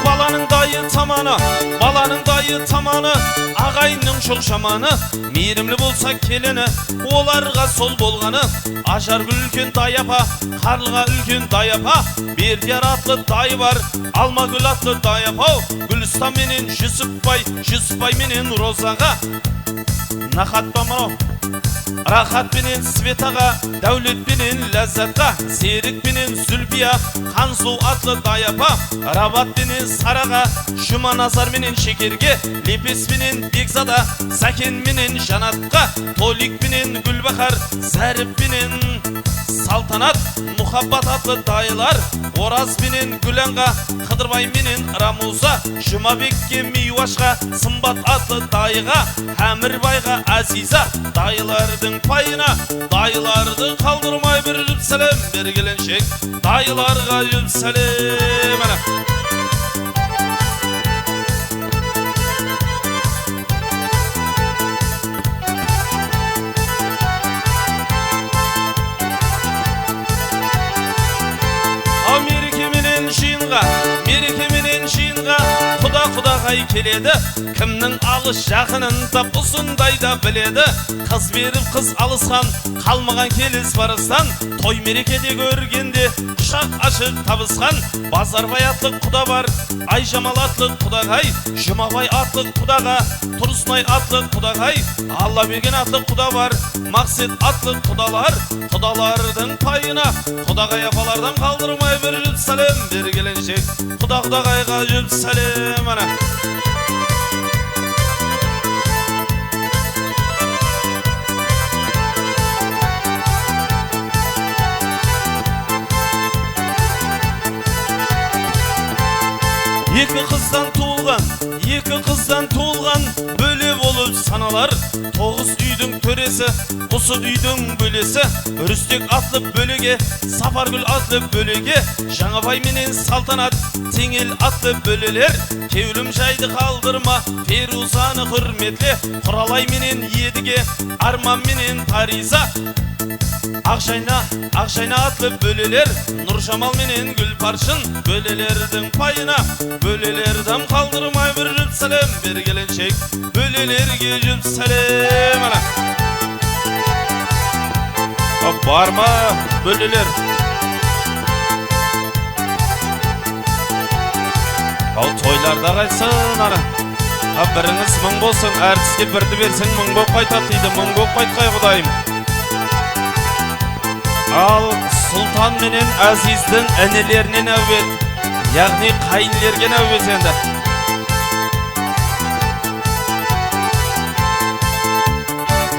Баланың дайы таманы, баланың дайы таманы, ағайынның шоқ шаманы, мейірімлі болса келіні, оларға сол болғаны. Ажаргүл үлкен дайапа, Қарлыға үлкен дайапа, Бердияр атлы дайы бар, Алмагүл атлы дайапау, Гүлістан менен Жүсіпбай, Жүсіпбай менен Розаға. Нақат па мынау, Рахат менен Светаға, Дәулет менен Ләззатқа, Серік менен Зүлбия, Қансу атлы дайапа, Рабат менен Сараға, Жұманазар менен Шекерге, Лепес менен Бекзада, Сәкен менен Жанатқа, Толик менен Гүлбахар, Зәріп менен Салтанат, Мұхаббат атлы дайылар, Ораз менен Гүланға, Қыдырбай менен Рамуза, Жұмабекке Миуашқа, Сымбат атлы дайыға, Әмірбайға Азиза. Дайылардың пайына, дайыларды қалдырмай бір жүп сәлем бер келіншек, дайыларға жүп сәлем. Мереке менен жиынға, құда-құдағай келеді, кімнің алыс жақынын тап ұсындайда біледі. Қыз беріп қыз алысқан, қалмаған келіс барыстан, той мерекеде көргенде құшақ ашып табысқан. Базарбай атлы құда бар, Айжамал атлы құдағай, Жұмабай атлы құдаға, Тұрсынай атлы құдағай, Алла берген атлы құда бар, Мақсет атлы құдалар. Құдалардың пайына, құдағай апалардан қалдырмай бір жүп сәлем бер келіншек, құда-құдағайға жүп сәлем. Екі қыздан туылған бөле болып саналар. 9 үйдің төресі, құсы үйдің бөлесі. Үрістек атлып бөлеге, Сапаргүл атлып бөлеге. Жаңабай менен салтанат, теңел атлып бөлелер. Кеулім жайды қалдырма, Ферузаны құрметле. Құралай менен едіге, Арман менен Париза. Ақшайна атлып бөлелер. Нұржамал менен Гүлпаршын бөлелердің пайына. Бөлелерден қалдырмай бір жүп сәлем бергеленшек. Бөлелерге жүп сәлем. Бар ма бөлелер? Ал тойларда қайтсын ара. Біріңіз мың болсын, әртіске бірді берсең мың боп қайтат дейді. Мың боп қайтқай құдайым. Ал Сұлтан менен Әзіздің әнелерінен әует, яғни қайынлерген әует енді.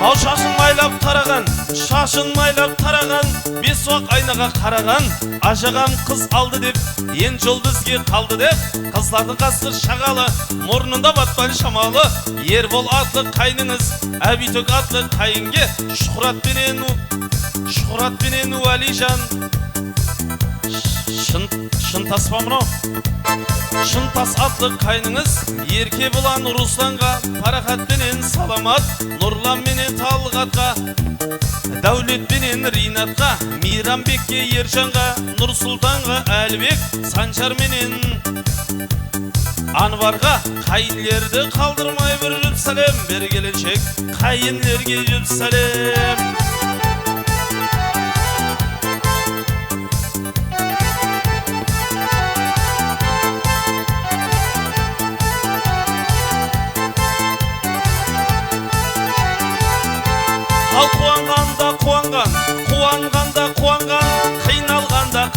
Ал шашын майлап тараған, 5 уақ айнаға қараған, ажағам қыз алды деп, ен жол бізге қалды деп, қызлардың қасқыр шағалы, мұрнында батпан шамалы, Ербол атлы қайныңыз, Әбитөк атлы қайынге, Шұқырат пенен Уәлижан. Шынтас па мынау? Шынтас атлы қайныңыз, Ерке бұлан Русланға, Парақат пенен Саламат, Нұрлан менен Талғатқа, Дәулет пенен Ринатқа, Мейрамбекке Ержанға, Нұрсұлтанға Әлбек, Санчар менен Анварға, қайынлерді қалдырмай бір жүп сәлем бергеленшек. Қайынлерге жүп сәлем. Ал қуанғанда,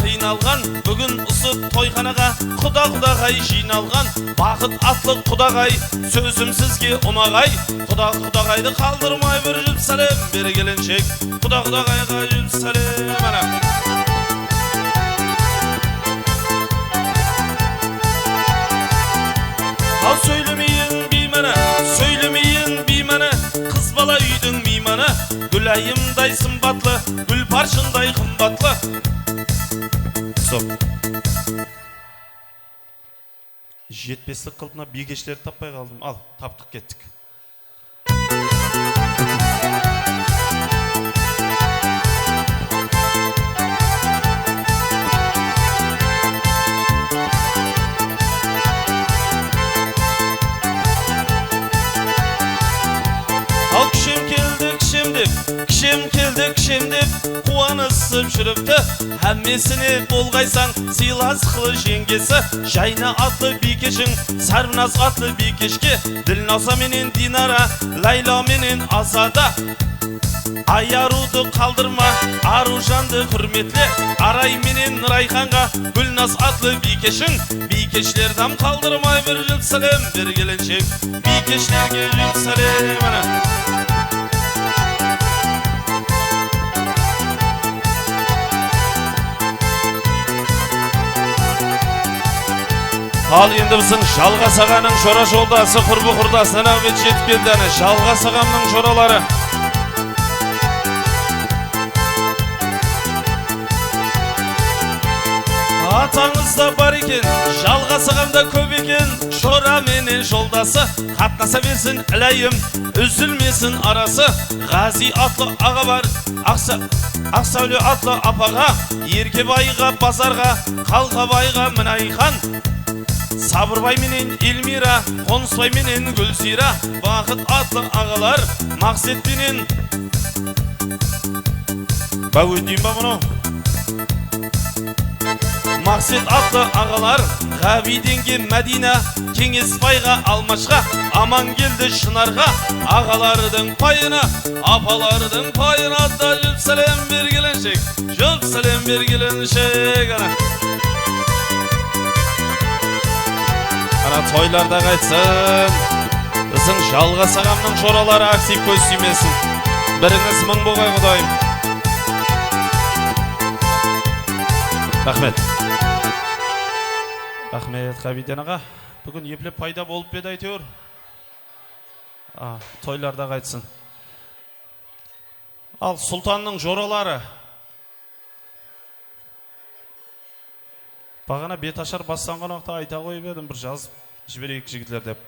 қиналған, бүгін ұсып тойханаға, құда-құдағай жиналған, бақыт атлы құдағай, сөзім сізге ұнағай, құда-құдағайды қалдырмай бір жүп сәлем бергеленшек. Құда-құдағайға жүп сәлем. Ал сөйлемейін беймәні, қыз бала үйдің мейманы, Гүлайымдай сымбатлы, Гүлпаршындай қымбатлы. Стоп. Жетпестік қылтына бегешлерді таппай қалдым. Ал, таптық кеттік. Ал кішем келді, қуанысып жүріпті, әммесіне болғайсан, сыйлас қылы жеңгесі, Жайна атлы бикешің, Сарназ атлы бикешке, Ділнаса менен Динара, Лайла менен Азада. Аяруды қалдырма, Аружанды құрметле, Арай менен Райханға, Гүлназ атлы бикешің, бикешлерден қалдырмай бір жүп сәлем бергеленшек. Бикешлерге жүп сәлем. Ал енді біздің Жалғас ағаның жора жолдасы құрбы құрдасынан әует жетіп келді. Жалғас ағамның жоралары. Атаңызда бар екен, Жалғас ағамда көп екен, жора менен жолдасы, қатнаса берсін ілайым, үзілмесін арасы. Ғази атлы аға бар, Ақсәуле атлы апаға, Еркебайға базарға, Қалқабайға Мінайхан, Сабырбай менен Эльмира, Қонысбай менен Гүлсира, Бақыт атлы ағалар, Мақсет менен Бәуетейін ба мұны? Мақсет атлы ағалар, Ғабиденге Мәдина, Кеңесбайға Алмашқа, Аман келді Шынарға, ағалардың пайына, апалардың пайына да жүп сәлем бергеленшек. Жүп сәлем бергеленшек. Ана тойларда қайтсын. Біздің Жалғас ағамның жоралары актив көз сүймесін. Біріңіз мың болғай құдайым. Рахмет. Рахмет Қабиден аға. Бүгін еплеп пайда болып беді әйтеуір. Тойларда қайтсын. Ал сұлтанның жоралары. Бағана беташар бастанған уақытта айта қойып едім, бір жазып жіберейік жігітлер деп.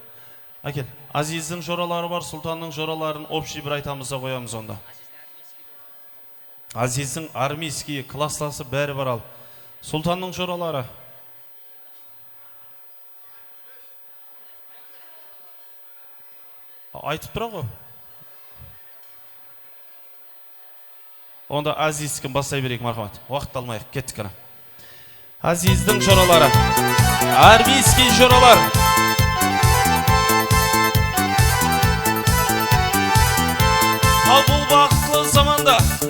Әкел, Азиздің жоралары бар, сұлтанның жораларын общий бір айтамызда қоямыз онда. Азиздің армейский классласы бәрі бар ал. Сұлтанның жоралары. Айтып тұра ғой. Онда Азиздің бастай берейік, мархамат. Уақыт алмайық, кеттік қана. Азиздің жоралары. Армейский жоралар.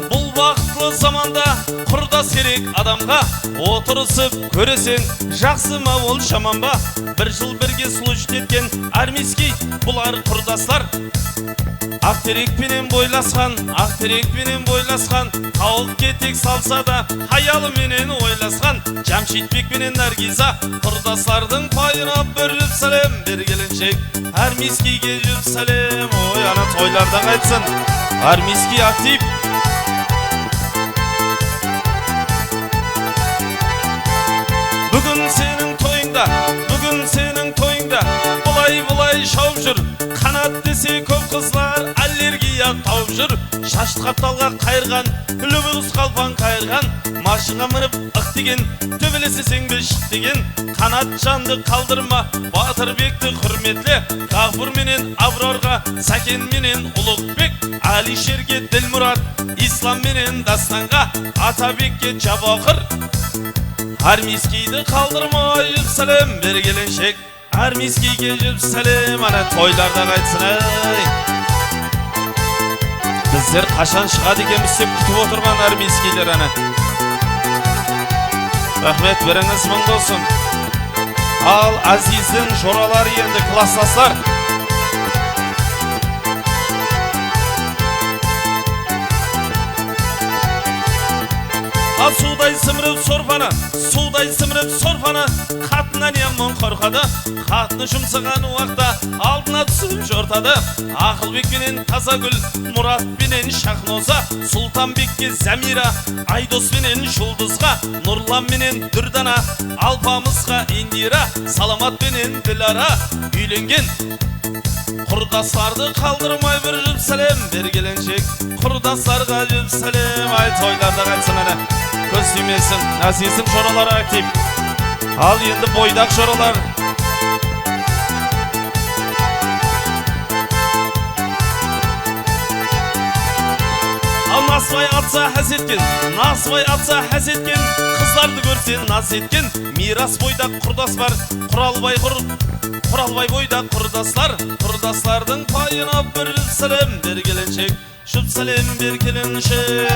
Бұл бақытлы заманда құрда серек адамға отырысып көресен, жақсы ма ол шаман ба? Бір жыл бірге служит еткен армейский бұлар құрдаслар. Ақтерекпенен бойласқан, тауық кетек салса да хаялыменен ойласқан. Жамшитбекпенен Наргиза құрдаслардың пайына бүріп сәлем бергеленшек. Армейскийге жүріп сәлем, ой ана тойларда қайтсын. Армейский актив. Бүгін сенің тойыңда бұлай шауып жүр. Қанат десе көп қызлар аллергия тауып жүр. Шашты қапталға қайырған, үлібіз қалпан қайырған. Машыға мініп ық деген, төбелесесең бе шық деген. Қанат жанды қалдырма, Батырбекті құрметле. Ғафур менен Аброрға, Сәкен менен Ұлықбек. Алишерге Ділмұрат, Ислам менен Дастанға, Атабекке Жабақыр. Армейскийді қалдырмай жүріп сәлем бергеленшек. Армейскийге жүріп сәлем, ана тойларда қайтсын әй. Біздер қашан шығады екенбіз деп күтіп отырған армейскийлер ана. Рахмет, біріңіз мың болсын. Ал Азиздің жоралары енді классластар. Ал судай сіміріп сорпаны, қатынан емін қорқады. Қатыны жұмсыған уақта алдына түсіп жортады. Ақылбекпенен Тазагүл, Мұратпенен Шахноза, Сұлтанбекке Замира, Айдоспенен Жұлдызға, Нұрланменен Дүрдана, Алпамызға Индира, Саламатпенен Ділара. Үйленген құрдасларды қалдырмай бір жүріп сәлем бергеленшек. Құрдасларға жүріп сәлем, ай тойларда қайтсын әне. Көз тимесін, Азиздің жоралары актив. Ал енді бойдақ жоралар. Ал Насыбай атса әз еткен, қызларды көрсен наз еткен. Мирас бойдақ құрдас бар, Құралбай бойдақ құрдаслар. Құрдаслардың пайына бір сәлем бергеленшек. Жұп сәлем бергеленшек.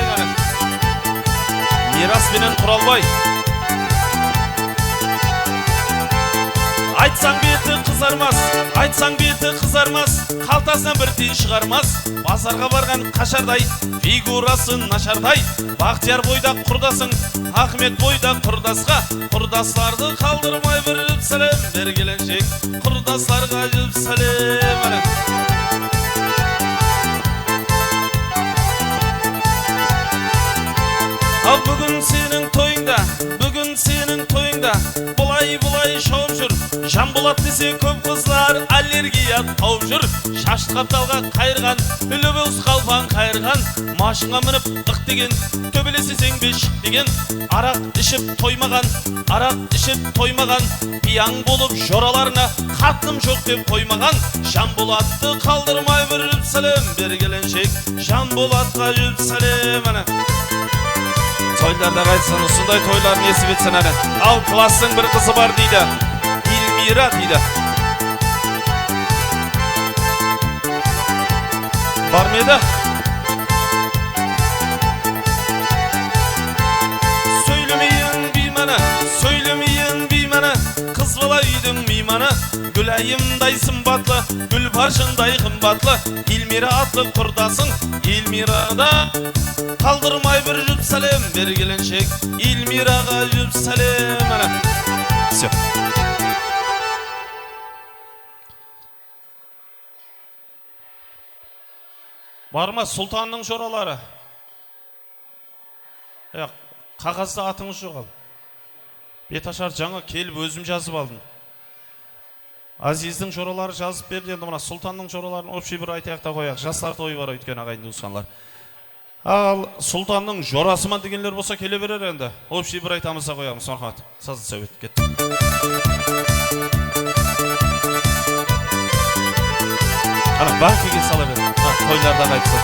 Мирас менен Құралбай. Айтсаң беті қызармас, қалтасынан бір тиын шығармас. Базарға барған қашардай, фигурасын нашардай. Бақтияр бойдақ құрдасың, Ахмет бойдақ құрдасқа. Құрдасларды қалдырмай бір жүріп сәлем бергеленшек. Құрдасларға жүріп сәлем. Ал бүгін сенің тойыңда бұлай шауып жүр. Жанболат десе көп қызлар аллергия тауып жүр. Шашты қапталға қайырған, үлібіз қалпан қайырған. Машыға мініп ық деген, төбелесесең бе шық деген. Арақ ішіп тоймаған, пияң болып жораларына қатым жоқ деп қоймаған. Жанболатты қалдырмай бір жүріп сәлем бергеленшек. Жанболатқа жүріп сәлем. Тойларда қайтсын, ұсындай тойлар несіп етсін әне. Ал кластың бір қызы бар дейді, Илмира дейді. Бар меді? Сөйлемейін беймәні, қыз бала үйдің мейманы. Гүлайымдай сымбатлы, гүл паршындай қымбатлы. Илмира атлы құрдасың, Илмирада қалдырмай бір жүріп сәлем бергеленшек. Илмираға жүріп сәлем. Все. Барма сұлтанның жоралары. Қағазда атыңыз жоқ ал. Беташар жаңа келіп өзім жазып алдым. Азиздің жоралары жазып берді. Енді мына сұлтанның жораларын общий бір айтаяқ та қояқ. Жастар тойы бар өйткені ағайын туысқандар. Ал сұлтанның жорасыман дегенлер болса келе берер енді. Общий бір айтамыз да қоямыз. Мархамат. Сазды сөйт кетті. Ана банкеге сала бер. Тойларда қайтсын.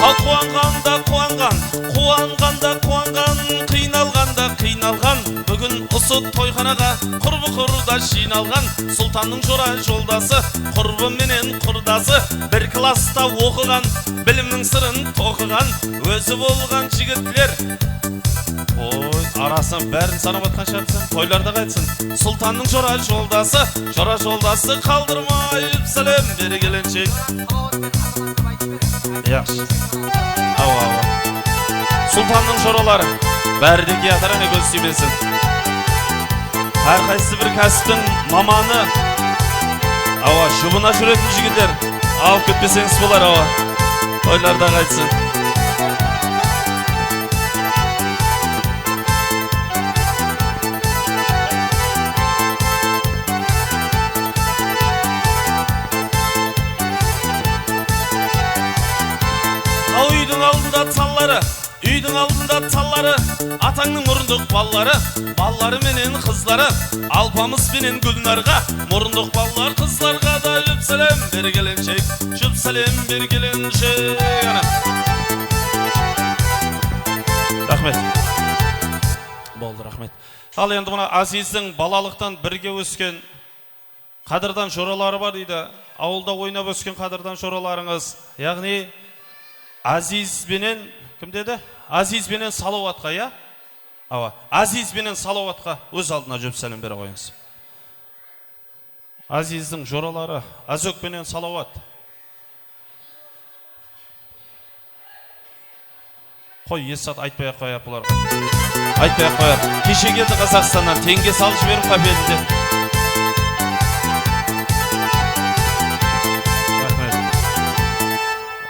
Қуанғанда қуанған, қуанғанда қуанған, қиналғанда қиналған. Бүгін осы тойханаға құрбы құрда жиналған. Сұлтанның жора жолдасы, құрбы менен құрдасы, бір класста оқыған, білімнің сырын тоқыған. Өзі болған жігітлер, ой, арасын бәрін санап атқан шартсын, тойларда қайтсын. Сұлтанның жора жолдасы қалдырмай сәлем бері келіншек. Яқшы. Ау. Сұлтанның жоралары бәрі де киятар әне көз тимесін. Әрқайсысы бір кәсіптің маманы. Ауа, жұбына жүретін жігіттер. Алып кетпесеңіз болар, ауа. Тойларда қайтсын. Үйдің алдында таллары, атаңның мұрындық баллары менен қызлары, алпамыс менен гүлнарға, мұрындық баллар қызларға да жүп сәлем бер келіншек, жүп сәлем бер келіншек. Рахмет. Болды, рахмет. Ал енді мұна Азиздің балалықтан бірге өскен қадырдан жоралары бар дейді. Ауылда ойнап өскен қадырдан жораларыңыз. Яғни Азиз бенен, кім деді? Азиз бенен Салауатқа, я? Ава, Азиз бенен Салауатқа өз алдына жүп сәлем бере қойыңыз. Азиздің жоралары, Азөк бенен Салауат. Қой, есат айтпай қояқ бұлар. Айтпай қояқ. Кеше келді Қазақстаннан, теңге салып жіберіп қапелінде.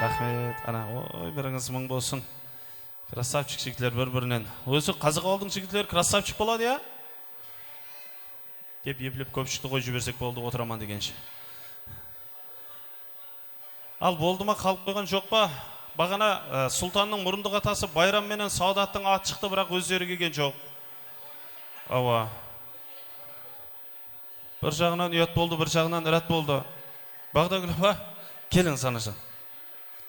Рахмет, ана, ой, біріңіз мұң болсын. Красавчик жігітлер бір-бірінен. Өзі қазық алдың жігітлер красавчик болады, я? Деп еплеп көпшікті қой жіберсек болды, отыраман дегенше. Ал болды ма, қалып қойған жоқ па? Бағана сұлтанның мұрындық атасы Байрам менен Саудаттың аты шықты, бірақ өздері келген жоқ. Ауа. Бір жағынан ұят болды, бір жағынан ірат болды. Бағдагүл апа, келің санашы.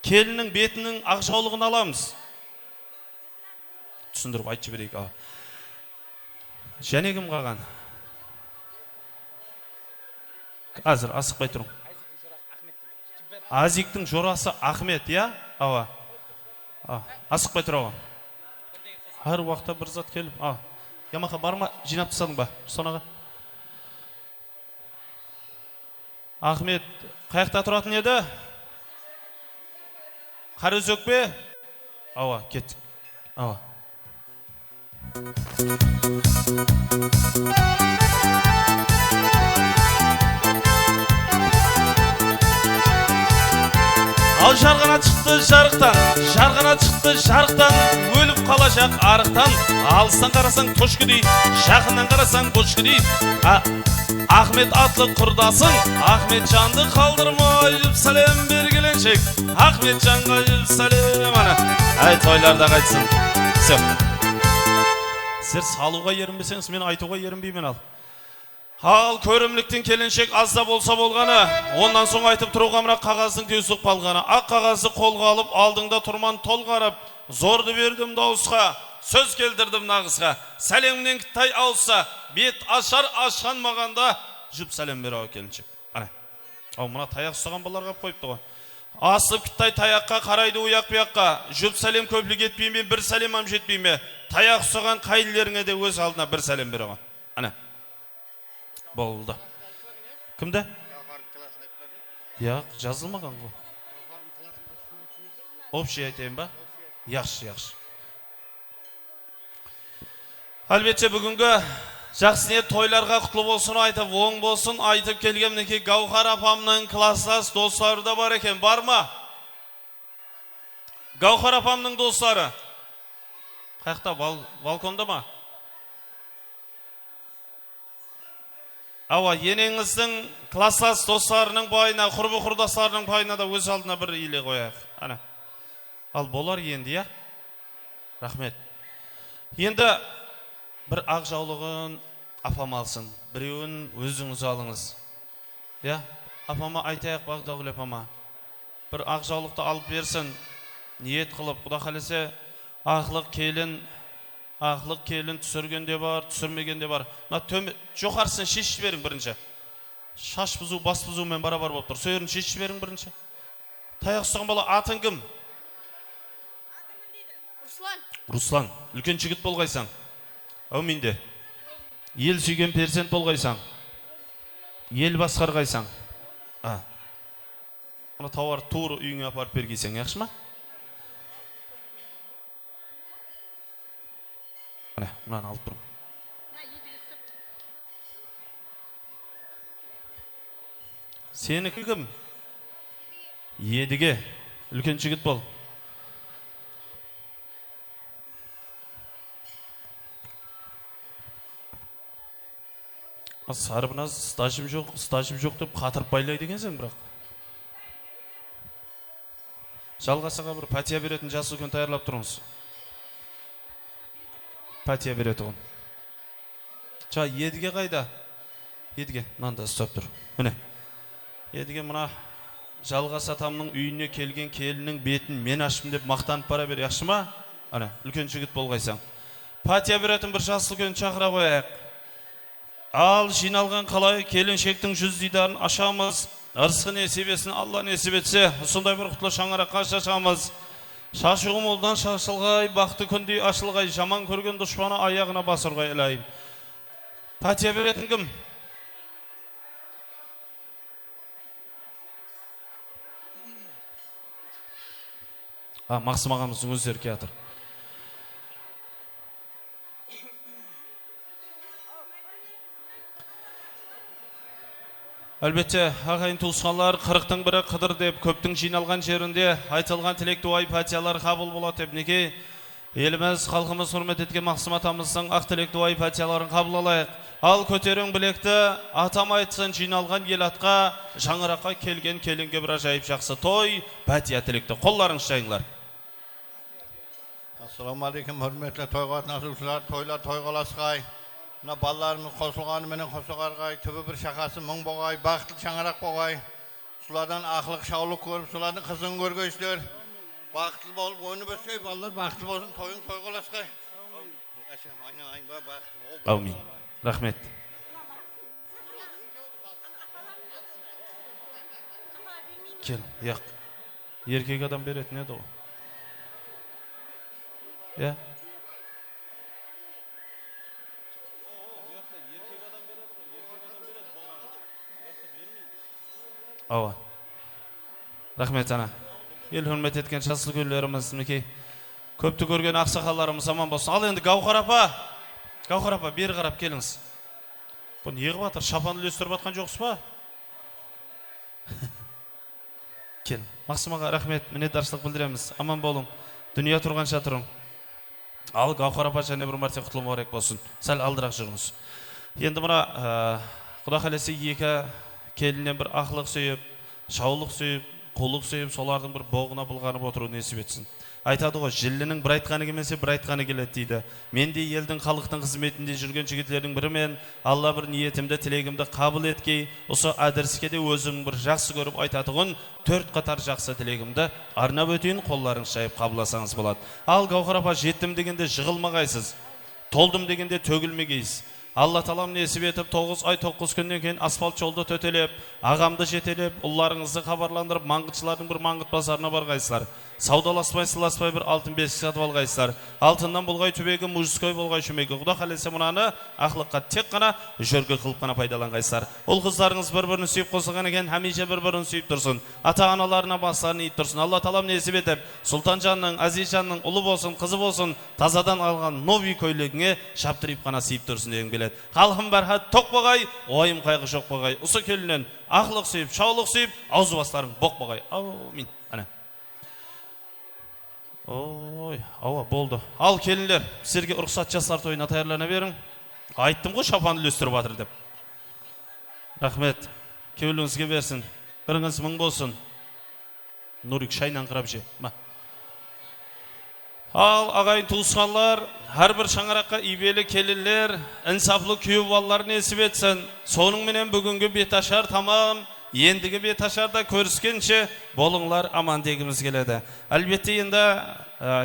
Келінің бетінің ақ жаулығын аламыз. Түсіндіріп айтшы берейік. Және кім қаған? Азыр, асықпай тұрың. Азиктің жорасы Ахмет, я? Ава. Асықпай тұр, ава. Әр уақытта бір зат келіп. Ямақа барма, жинап тысадың ба? Сонаға. Ахмет, қаяқта тұратын еді? Қарызөк бе? Ава, кеттік. Ава. Ал жарғана шықты жарықтан, өліп қалашақ арықтан. Алыстан қарасаң көшкідей, жақыннан қарасаң көшкідей. Ахмет атлы құрдасың, Ахмет жанды қалдырмай жүп сәлем бер келіншек. Ахмет жанға жүп сәлем. Әй, тойларда қайтсын. Сіздер салуға ерінбесеңіз, мен айтуға ерінбеймін ал. Ал көрімліктің келіншек азда болса болғаны, ондан соң айтып тұруға мына қағаздың теусік балғаны. Ақ қағазды қолға алып, алдыңда тұрман толғарып, зорды бердім дауысқа, сөз келдірдім нағызға. Сәлемнен кіттай ауызса, бет ашар ашқан мағанда, жүп сәлем бер ау келіншек. Ау, мұна таяқ ұстаған баларға қойыпты ғой. Асып кіттай таяққа қарайды ұяқ бұяққа, жүп сәлем көплік етпейме, бір сәлем ам жетпейме. Таяқ ұстаған қайлеріңе де өз алдына бір сәлем бер ау. Болды. Кімді? Яқ, жазылмаған ғой. Общий айтайын ба? Яқшы. Әлбетте бүгінгі Жақсы ниет тойларға құтлы болсын айтып, оң болсын айтып келгенмінеке Гауһар апамның класстас достары да бар екен, бар ма? Гауһар апамның достары. Қаяқта, балконда ма? Ава, енеңіздің класстас достарының байына, құрбы құрдастарының байына да өз алдына бір иле қояйық. Ана. Ал болар енді, я? Рахмет. Енді бір ақ жаулығын апам алсын, біреуін өзіңіз алыңыз. Я? Апама айтайық Бағдағұл апама. Бір ақ жаулықты алып берсін, ниет қылып, Құда қаласа, ақлық келін түсіргенде бар, түсірмегенде бар. Жоқарсын шешіп берің бірінші. Шаш бұзу, бас бұзу мен барабар болып тұр. Сөйірін шешіп берің бірінші. Таяқ ұстаған бала атын кім? Руслан. Үлкен жігіт болғайсаң. Әуминде. Ел сүйген перзент болғайсаң. Ел басқарғайсаң. Ана тауар тур үйіңе апарып бергейсің, яқшы ма? Мұнан алып тұрым. Сенікі кім? Едіге. Үлкен жігіт бол. Сарыбыназ стажым жоқ деп қатырып байлайды екенсің бірақ. Жалғасыға бір пәтия беретін жасы үлкен таярлап тұрыңыз. Пәтия береді ғын. Едіге қайда? Едіге, мынанда ұстап тұр. Міне. Едіге мұна жалғас атамның үйіне келген келінің бетін мен ашым деп мақтанып бара бер, яқшы ма? Ана, үлкен жігіт болғайсаң. Пәтия беретін бір жасы үлкен шақыра қояйық. Ал жиналған қалай келіншектің жүз дидарын ашамыз. Ырысы несібесін Алла несіп етсе, сондай бір құтлы шаңыраққа шашамыз. Шашығы молдан шашылғай, бақты күндей ашылғай, жаман көрген дұшпаны аяғына басырғай әлайым. Пәтия беретін кім? Мақсым ағамыздың өздері келатыр. Әлбетте, ағайын туысқанлар, қырықтың бірі қыдыр деп, көптің жиналған жерінде айтылған тілек дуай пәтиялар қабыл болады деп, неге еліміз, халқымыз құрмет еткен Мақсым атамыздың ақ тілек дуай пәтияларын қабыл алайық. Ал көтерің білекті, атам айтсын жиналған ел атқа, жаңыраққа келген келінге бір ажайып жақсы той, пәтия тілекті. Қолларыңыз жайыңлар. Ассаламалейкум, hürmetli toyға қатынасушылар, тойлар тойғаласқай. Мына балаларымыз қосылғаны менен қосылғарғай, түбі бір шақасы мың боғай, бақытlı шаңырақ боғай. Сұладан ақылық шаулық көріп, сұладың қызын көргейсілер. Бақытlı болып, ойыны бөскей, балалар бақытlı болсын, тойың тойғаласқай. Аумин. Рахмет. Кел, яқ. Еркек адам беретін еді ол. Я? Ава. Рахмет ана. Ел hürmet еткен жасыл күндеріміз мінекей. Көпті көрген ақсақаларымыз аман болсын. Ал енді Гауһар апа, бері қарап келіңіз. Бұл неғып атыр? Шапанды үлестіріп атқан жоқсыз ба? Кел. Мақсым аға, рахмет. Мінетаршылық білдіреміз. Аман болың. Дүния тұрғанша тұрың. Ал Гауһар апа және бір мәрте құтылым барек болсын. Сәл алдырақ жүріңіз. Енді мұна Құда қаласа екі келінен бір ақылық сөйіп, шаулық сөйіп, қолық сөйіп, солардың бір боғына бұлғанып отыру несіп етсін. Айтады ғой, жілінің бір айтқаны келмесе, бір айтқаны келеді дейді. Мен де елдің халықтың қызметінде жүрген жігітлердің бірімен, Алла бір ниетімді, тілегімді қабыл еткей, осы әдіріске де өзім бір жақсы көріп айтатығын, 4 қатар жақсы тілегімді арнап өтейін, қолларың шайып қабыласаңыз болады. Ал Гауһар апа, жеттім дегенде жығылмағайсыз, толдым дегенде төгілмегейсіз. Алла талам несіп етіп 9 ай 9 күннен кейін асфальт жолды төтелеп, ағамды жетелеп, ұлларыңызды хабарландырып, маңғытшылардың бір маңғыт базарына барғайсызлар. Саудаласпай, сыласпай бір алтын бесік сатып алғайсыздар. Алтыннан болғай түбегі, мұжыскөй болғай шүмегі. Құда қалесе мұнаны ақылыққа тек қана жүргі қылып қана пайдаланғайсыздар. Ол қыздарыңыз бір-бірін сүйіп қосылған екен, хәмейше бір-бірін сүйіп тұрсын. Ата-аналарына бастарын иіп тұрсын. Алла талам несіп етіп, Сұлтанжанның, Азизжанның ұлы болсын, қызы болсын, тазадан алған нови көйлегіңе шаптырып қана сүйіп тұрсын деген келеді. Халқым бәрхат тоқ бағай, ойым қайғы жоқ бағай. Осы келінен ақылық сүйіп, шаулық сүйіп, аузы бастарың боқ бағай. Аумин. Ана. Ой, ауа болды. Ал келінлер, сіздерге рұқсат жастар тойына таярлана берің. Айттым ғой шапанды үлестіріп жатыр деп. Рахмет. Кеуіліңізге берсін. Біріңіз мың болсын. Нұрик шайнан қырап же. Ал ағайын туысқанлар, әрбір шаңыраққа ибелі келінлер, інсаплы күйеу балалар несіп етсін. Соның менен бүгінгі беташар тамам. Ендігі беташарда көріскенше болыңлар аман дегіміз келеді. Әлбетте енді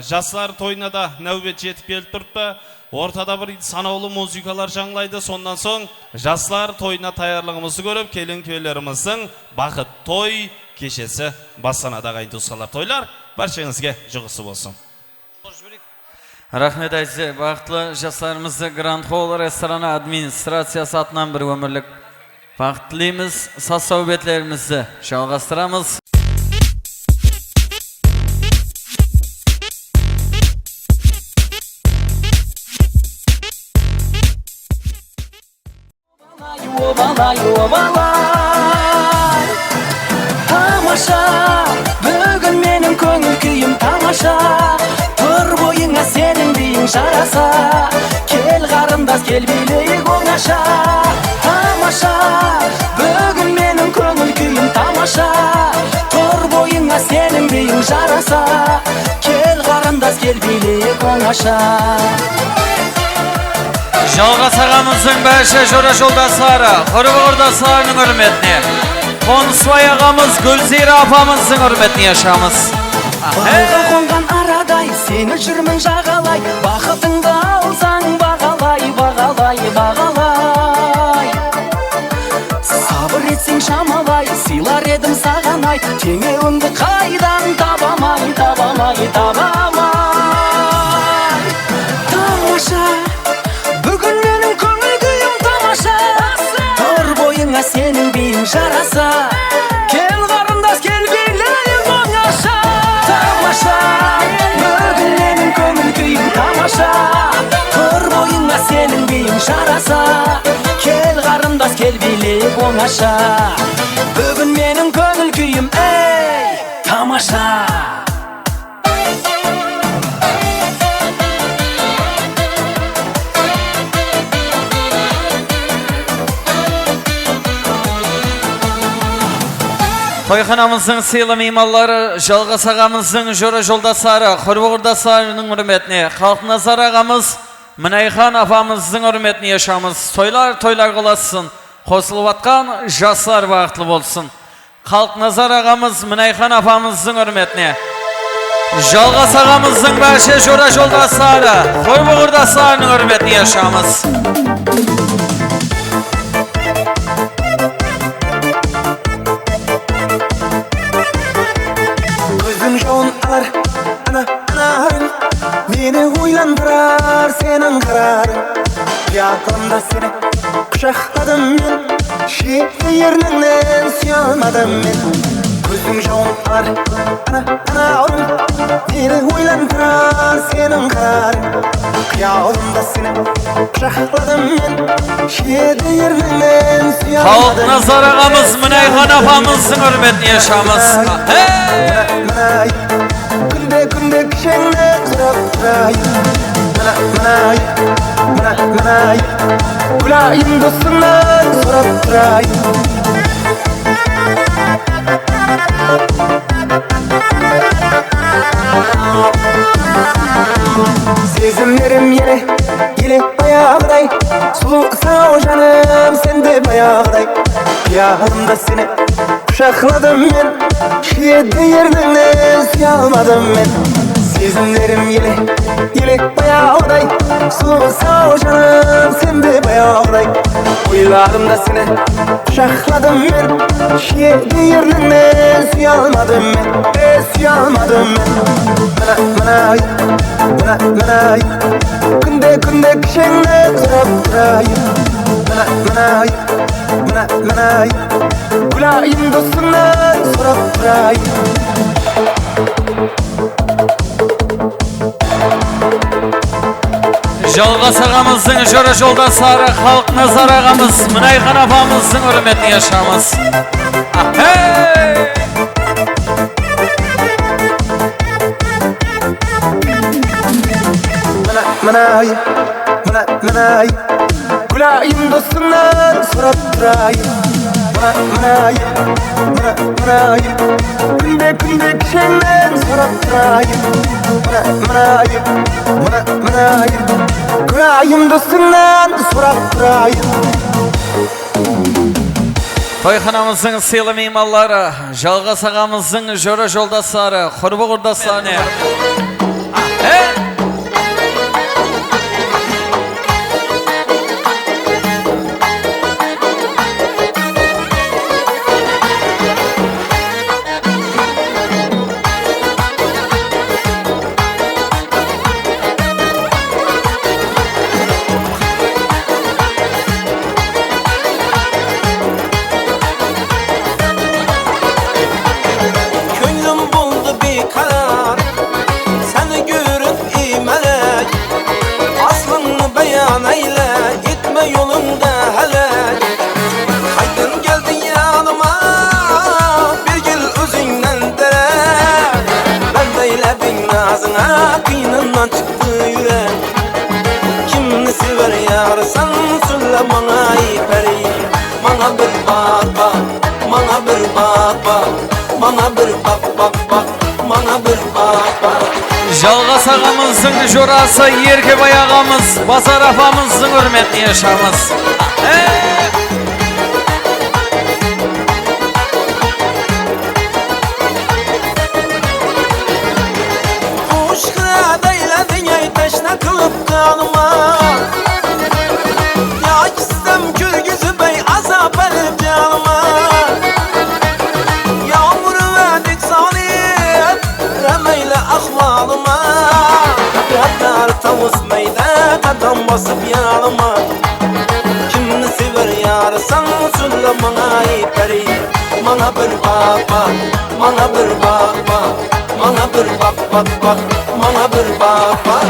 жастар тойына да нәубет жетіп келіп тұрды. Ортада бір санаулы музыкалар жаңлайды. Сондан соң жастар тойына таярлығымызды көріп, келін күйелеріміздің бақыт той кешесі бастанады ағайын туысқанлар. Тойлар баршаңызге жұғысы болсын. Рахмет әйзе, бақытлы жастарымызды Гранд Холл рестораны администрациясы атынан бір өмірлік бақыт тілейміз, саусаубетлерімізді жалғастырамыз. Тамаша, бүгін менің көңіл күйім тамаша. Тұр бойыңа сенің дейін жараса. Кел қарындас, кел билейік оңаша. Тамаша, бүгін менің көңіл күйім тамаша. Тұр бойыңа сенің дейін жараса. Кел қарындас, кел билейік оңаша. Жалғас ағамыздың бәші жора жолдастары, құрбы құрдастарының үрметіне, Қонысбай ағамыз, Гүлзира апамыздың үрметіне yaşамыз. Балға қонған арадай, сені жүрмін жағалай. Бақытыңды алсаң бағалай, бағалай, бағалай. Сабыр етсең шамалай, сыйлар едім саған ай. Теңеуіңді қайдан табамай, табамай, табамай. Тамаша, бүгін менің көңіл күйім тамаша. Тұр бойыңа сенің биің жараса. Кел қарындас, кел билейік оңаша. Тамаша, бүгін менің көңіл күйім тамаша. Тұр бойыңа сенің биің жараса. Кел қарындас, кел билейік оңаша. Бүгін менің көңіл күйім тамаша. Тойханамыздың сыйлы мейманлары, Жалғас ағамыздың жора жолдастары, құрбы құрдастарының үрметіне, Халықназар ағамыз, Мінайхан апамыздың үрметіне yaşамыз. Тойлар қоласын, қосылып атқан жастар бақытлы болсын. Халықназар ағамыз, Мінайхан апамыздың үрметіне, Жалғас ағамыздың бәші жора жолдастары, құрбы құрдастарының үрметіне yaşамыз. Жауын алар, ана-анарың, мені ойландырар сенің қарарың. Яқымда сені құшақладым мен, шеті ерніңнен сүйе алмадым мен. Көзің жауын алар, ана-анарың, мені ойландырар сенің қарарың. Қиялымда сені құшақладым мен, шеті ерніңнен сүйе алмадым мен. Халықназар ағамыз, Мінайхан апамыздың үрметіне yaşамыз. Күнде кішеңнен сұрап тұрайын. Күлайын досыңнан сұрап тұрайын. Сезімдерім еле баяғыдай. Сұлу сау жаным сенде баяғыдай. Қиялымда сені құшақладым мен, шеті ерніңнен сүйе алмадым мен. Сезімдерім еле баяғыдай. Сұлу сау жаным сенде баяғыдай. Uylarımda seni Şahladım ben Şiye yerlinden Suyalmadım ben Suyalmadım ben Mana Günde kişenle Zırap durayım Mana Gülayım dostumdan Sorap durayım Жалғас ағамыздың жора жолдастары халық назар ағамыз Мұнайхан апамыздың үрметіне yaşamыз. Manay Gülayım dostumdan sorap durayım Manay Günde kişenden sorap durayım Manay Gülayım dostumdan sorap durayım Toyxanamыздың сыйлы мейманлары, Жалғас ағамыздың жора жолдастары, құрбы құрдастары. Kıyınından çıktı yürek Kimni sever yarsan söyle bana iperi Bana bir bak bak Bana bir bak bak Bana bir bak bak bak Bana bir bak bak Жалғас ағамыздың жорасы Еркебай ағамыз, Базар апамыздың үрметіне yaşamыз. Teşne kılıp kanıma Ya gitsem gülgüzü bey azap edip canıma Yağmur verdik saniyet Remeyle ahvalıma Kadar tavus meyde Kadam basıp yanıma Kimni sever yarsan Söyle bana iperi Bana bir bak bak Bana bir bak bak Bana bir bak bak bak Bana bir bak bak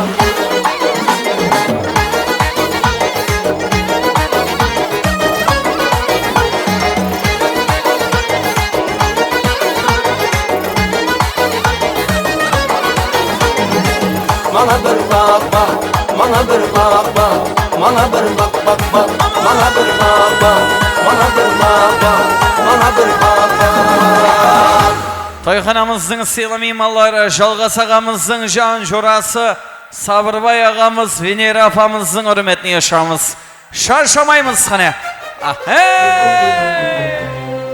Bana bir bak bak Bana bir bak bak Bana bir bak bak bak Bana bir bak bak Bana bir bak bak Bana bir bak bak Toyxanamыздың сыйлы мейманлары, Жалғас ағамыздың жан жорасы, Сабырбай ағамыз, Венера апамыздың үрметіне yaşamыз. Шаршамаймыз қане.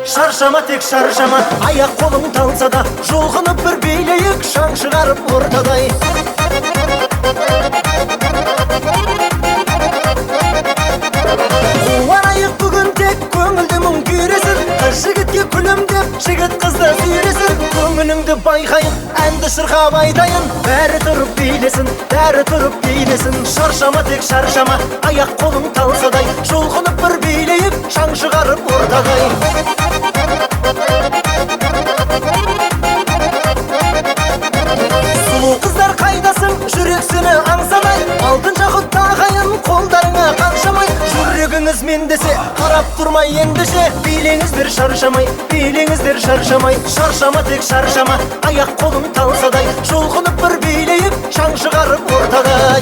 Шаршама тек шаршама Аяқ қолың талса да Жолғынып бір билейік Шаң шығарып ортадай Қуанайық бүгін тек көңілді мұң күйресін Қыз жігітке күлімдеп жігіт қызды сүйресін Көңіліңді байқайын әнді шырқап айтайын Бәрі тұрып билесін, бәрі тұрып билесін Шаршама тек шаршама Аяқ қолың талсадай Жолғынып бір билейік Шаң шығарып ортадай Сұлу қыздар қайдасың жүрек сені аңсамай Алтын жақұт тағайын қолдарыңа қаншамай Жүрегіңіз мен десе қарап тұрмай ендеше Билеңіздер шаршамай, билеңіздер шаршамай Шаршама тек шаршама аяқ қолың талсадай Жолғынып бір билейік шаң шығарып ортадай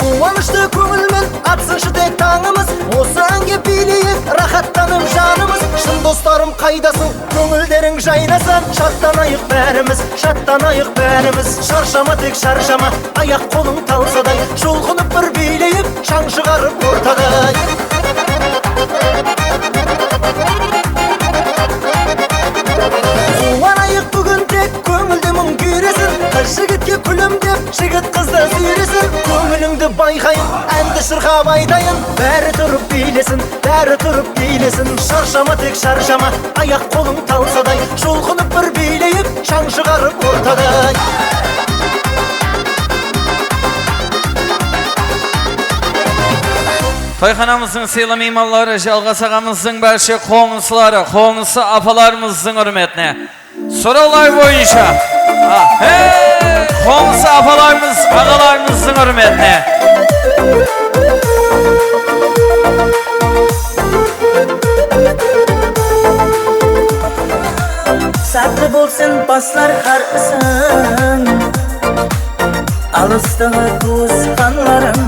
Қуанышты көңілмен атсыншы тек таңымыз Осы әнге билейік рахаттанып жанымыз Шын достарым қайдасың көңілдерің жайнасын Шаттанайық бәріміз, шаттанайық бәріміз Шаршама тек шаршама аяқ қолың талсадай Жолғынып бір билейік шаң шығарып ортадай жігіт қызды сүйресін көңіліңді байқайын әнді шырқап айтайын бәрі тұрып билесін бәрі тұрып билесін шаршама тек шаршама аяқ қолың талсадай жұлқынып бір билейік шаң шығарып ортадай Тойханамыздың сыйлы мейманлары, Жалғас ағамыздың бәрше қоңысылары, қоңысы апаларымыздың үрметіне. Сұраулар бойынша, қоңысы апаларымыз, ағаларымыздың үрметіне. Сәтті болсын баслар қарқысын, алыстығы туысқанларым.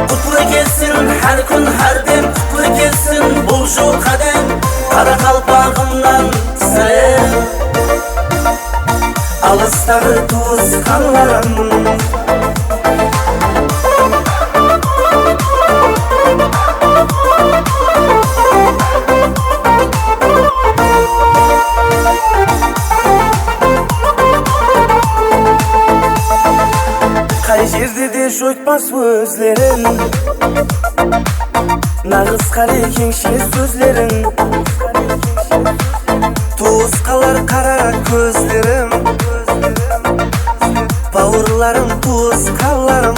Құтлы келсін әр күн әр дем, құтлы келсін бұл жол қадам, қара қалпағымнан сәлем. Алыстағы туысқанларым. Қай жерде де жойтпас өзлерін, нағыз қарекеңше сөзлерін. Туысқалар қара көздерім, бауырларым туысқаларым.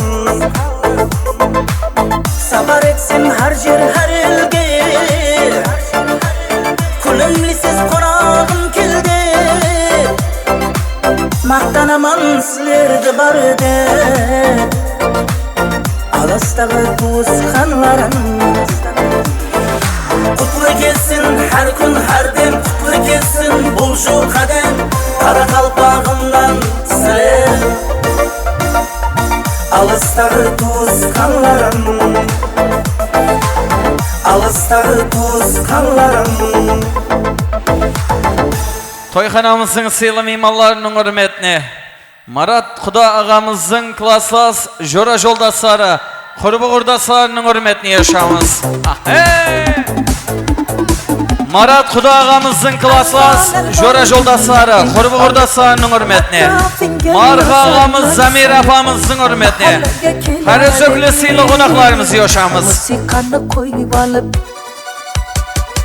Сапар етсем әр жер әр елге, күлімлесіз қонағым келді. Мақтанаман сілерді барды, алыстағы туысқанларым. Құтлы келсін әр күн әр дем, құтлы келсін бұл жол қадам, қара қалпағымнан сәлем. Алыстағы туысқанларым, алыстағы туысқанларым. Тойханамыздың сыйлы мейманларының үрметіне. Марат Құда ағамыздың класслас жора жолдастары, құрбы құрдастарының үрметіне yaşamыз. Марат Құда ағамыздың класслас жора жолдастары, құрбы құрдастарының үрметіне. Марға ағамыз Замир апамыздың үрметіне. Қары сөкілі сыйлы қонақларымыз yaşamыз. Musikаны қойып алып,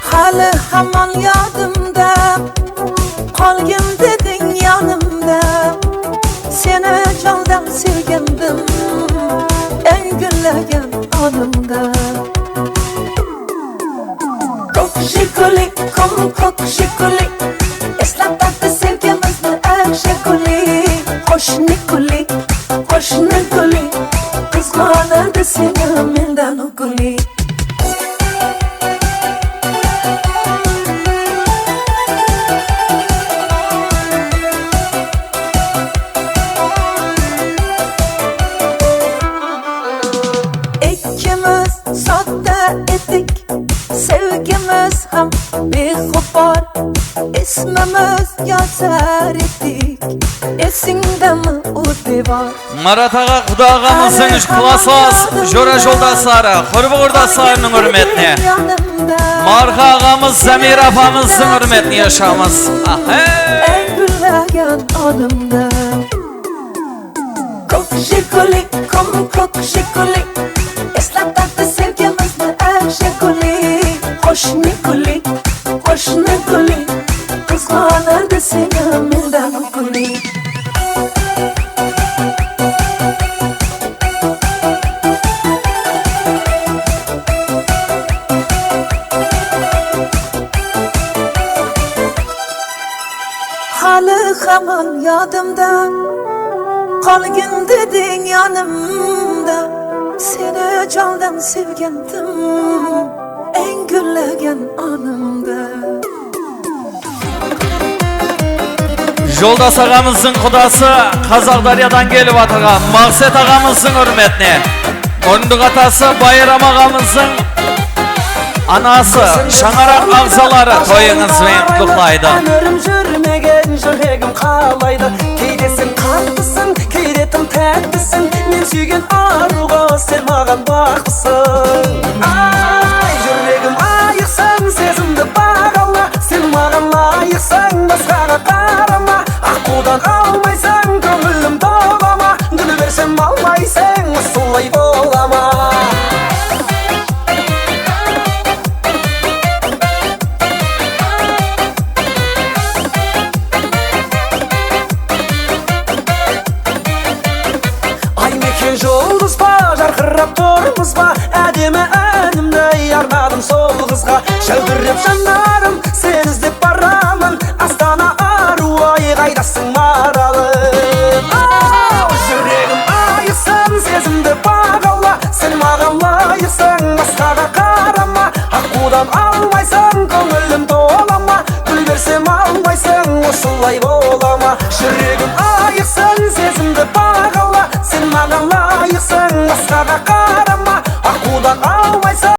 халі хаман ядымда, қалгым дедің yanımda. Seni candan sevgendim, engellegen anımda. Kokşikuli, kokşikuli, esnaftaktı sevgimizni ekşikuli. Hoşnikuli, hoşnikuli, kızganadı seni menden okuli. Sevgimiz ham bexubar, ismimiz yazar ettik. Esingdemi o devar? Marat ağa Құда ағамыздың класслас жора жолдастары, құрбы құрдастарының үрметіне. Marğa ағамыз Замир апамыздың үрметіне yaşamız. Engüllagan anımda. Kokşikuli, kokşikuli, esnaftaktı sevgimizni ekşikuli. Hoşnikuli, hoşnikuli, kızganadı seni menden okuli. Halı hamon yadımda, kalgın dedin yanımda. Seni candan sevgendim, engüllegen anımda. Жолдас ағамыздың құдасы Қазақ-Дариядан келіп атырған Мақсет ағамыздың үрметіне. Орындық атасы Байрам ағамыздың анасы Шаңарақ ағзалары тойыңызбен құттықтайды. Ömrüm жүрмеген жүрегім қалайды. Кейде сен қаттысың, кейде тым тәттісің. Мен сүйген аруға сен маған бақсың. Ай, жүрегім айықсаң, сезімді бағала. Сен маған лайықсаң, басқаға қарама. Аққудан алмайсаң, көңілім Жүрек жанарым сен іздеп барамын Астана аруай қайдасың маралым Жүрегім айықсын сезімді бағала Сен маған лайықсың басқаға қарама Аққудан алмайсың көңілім тола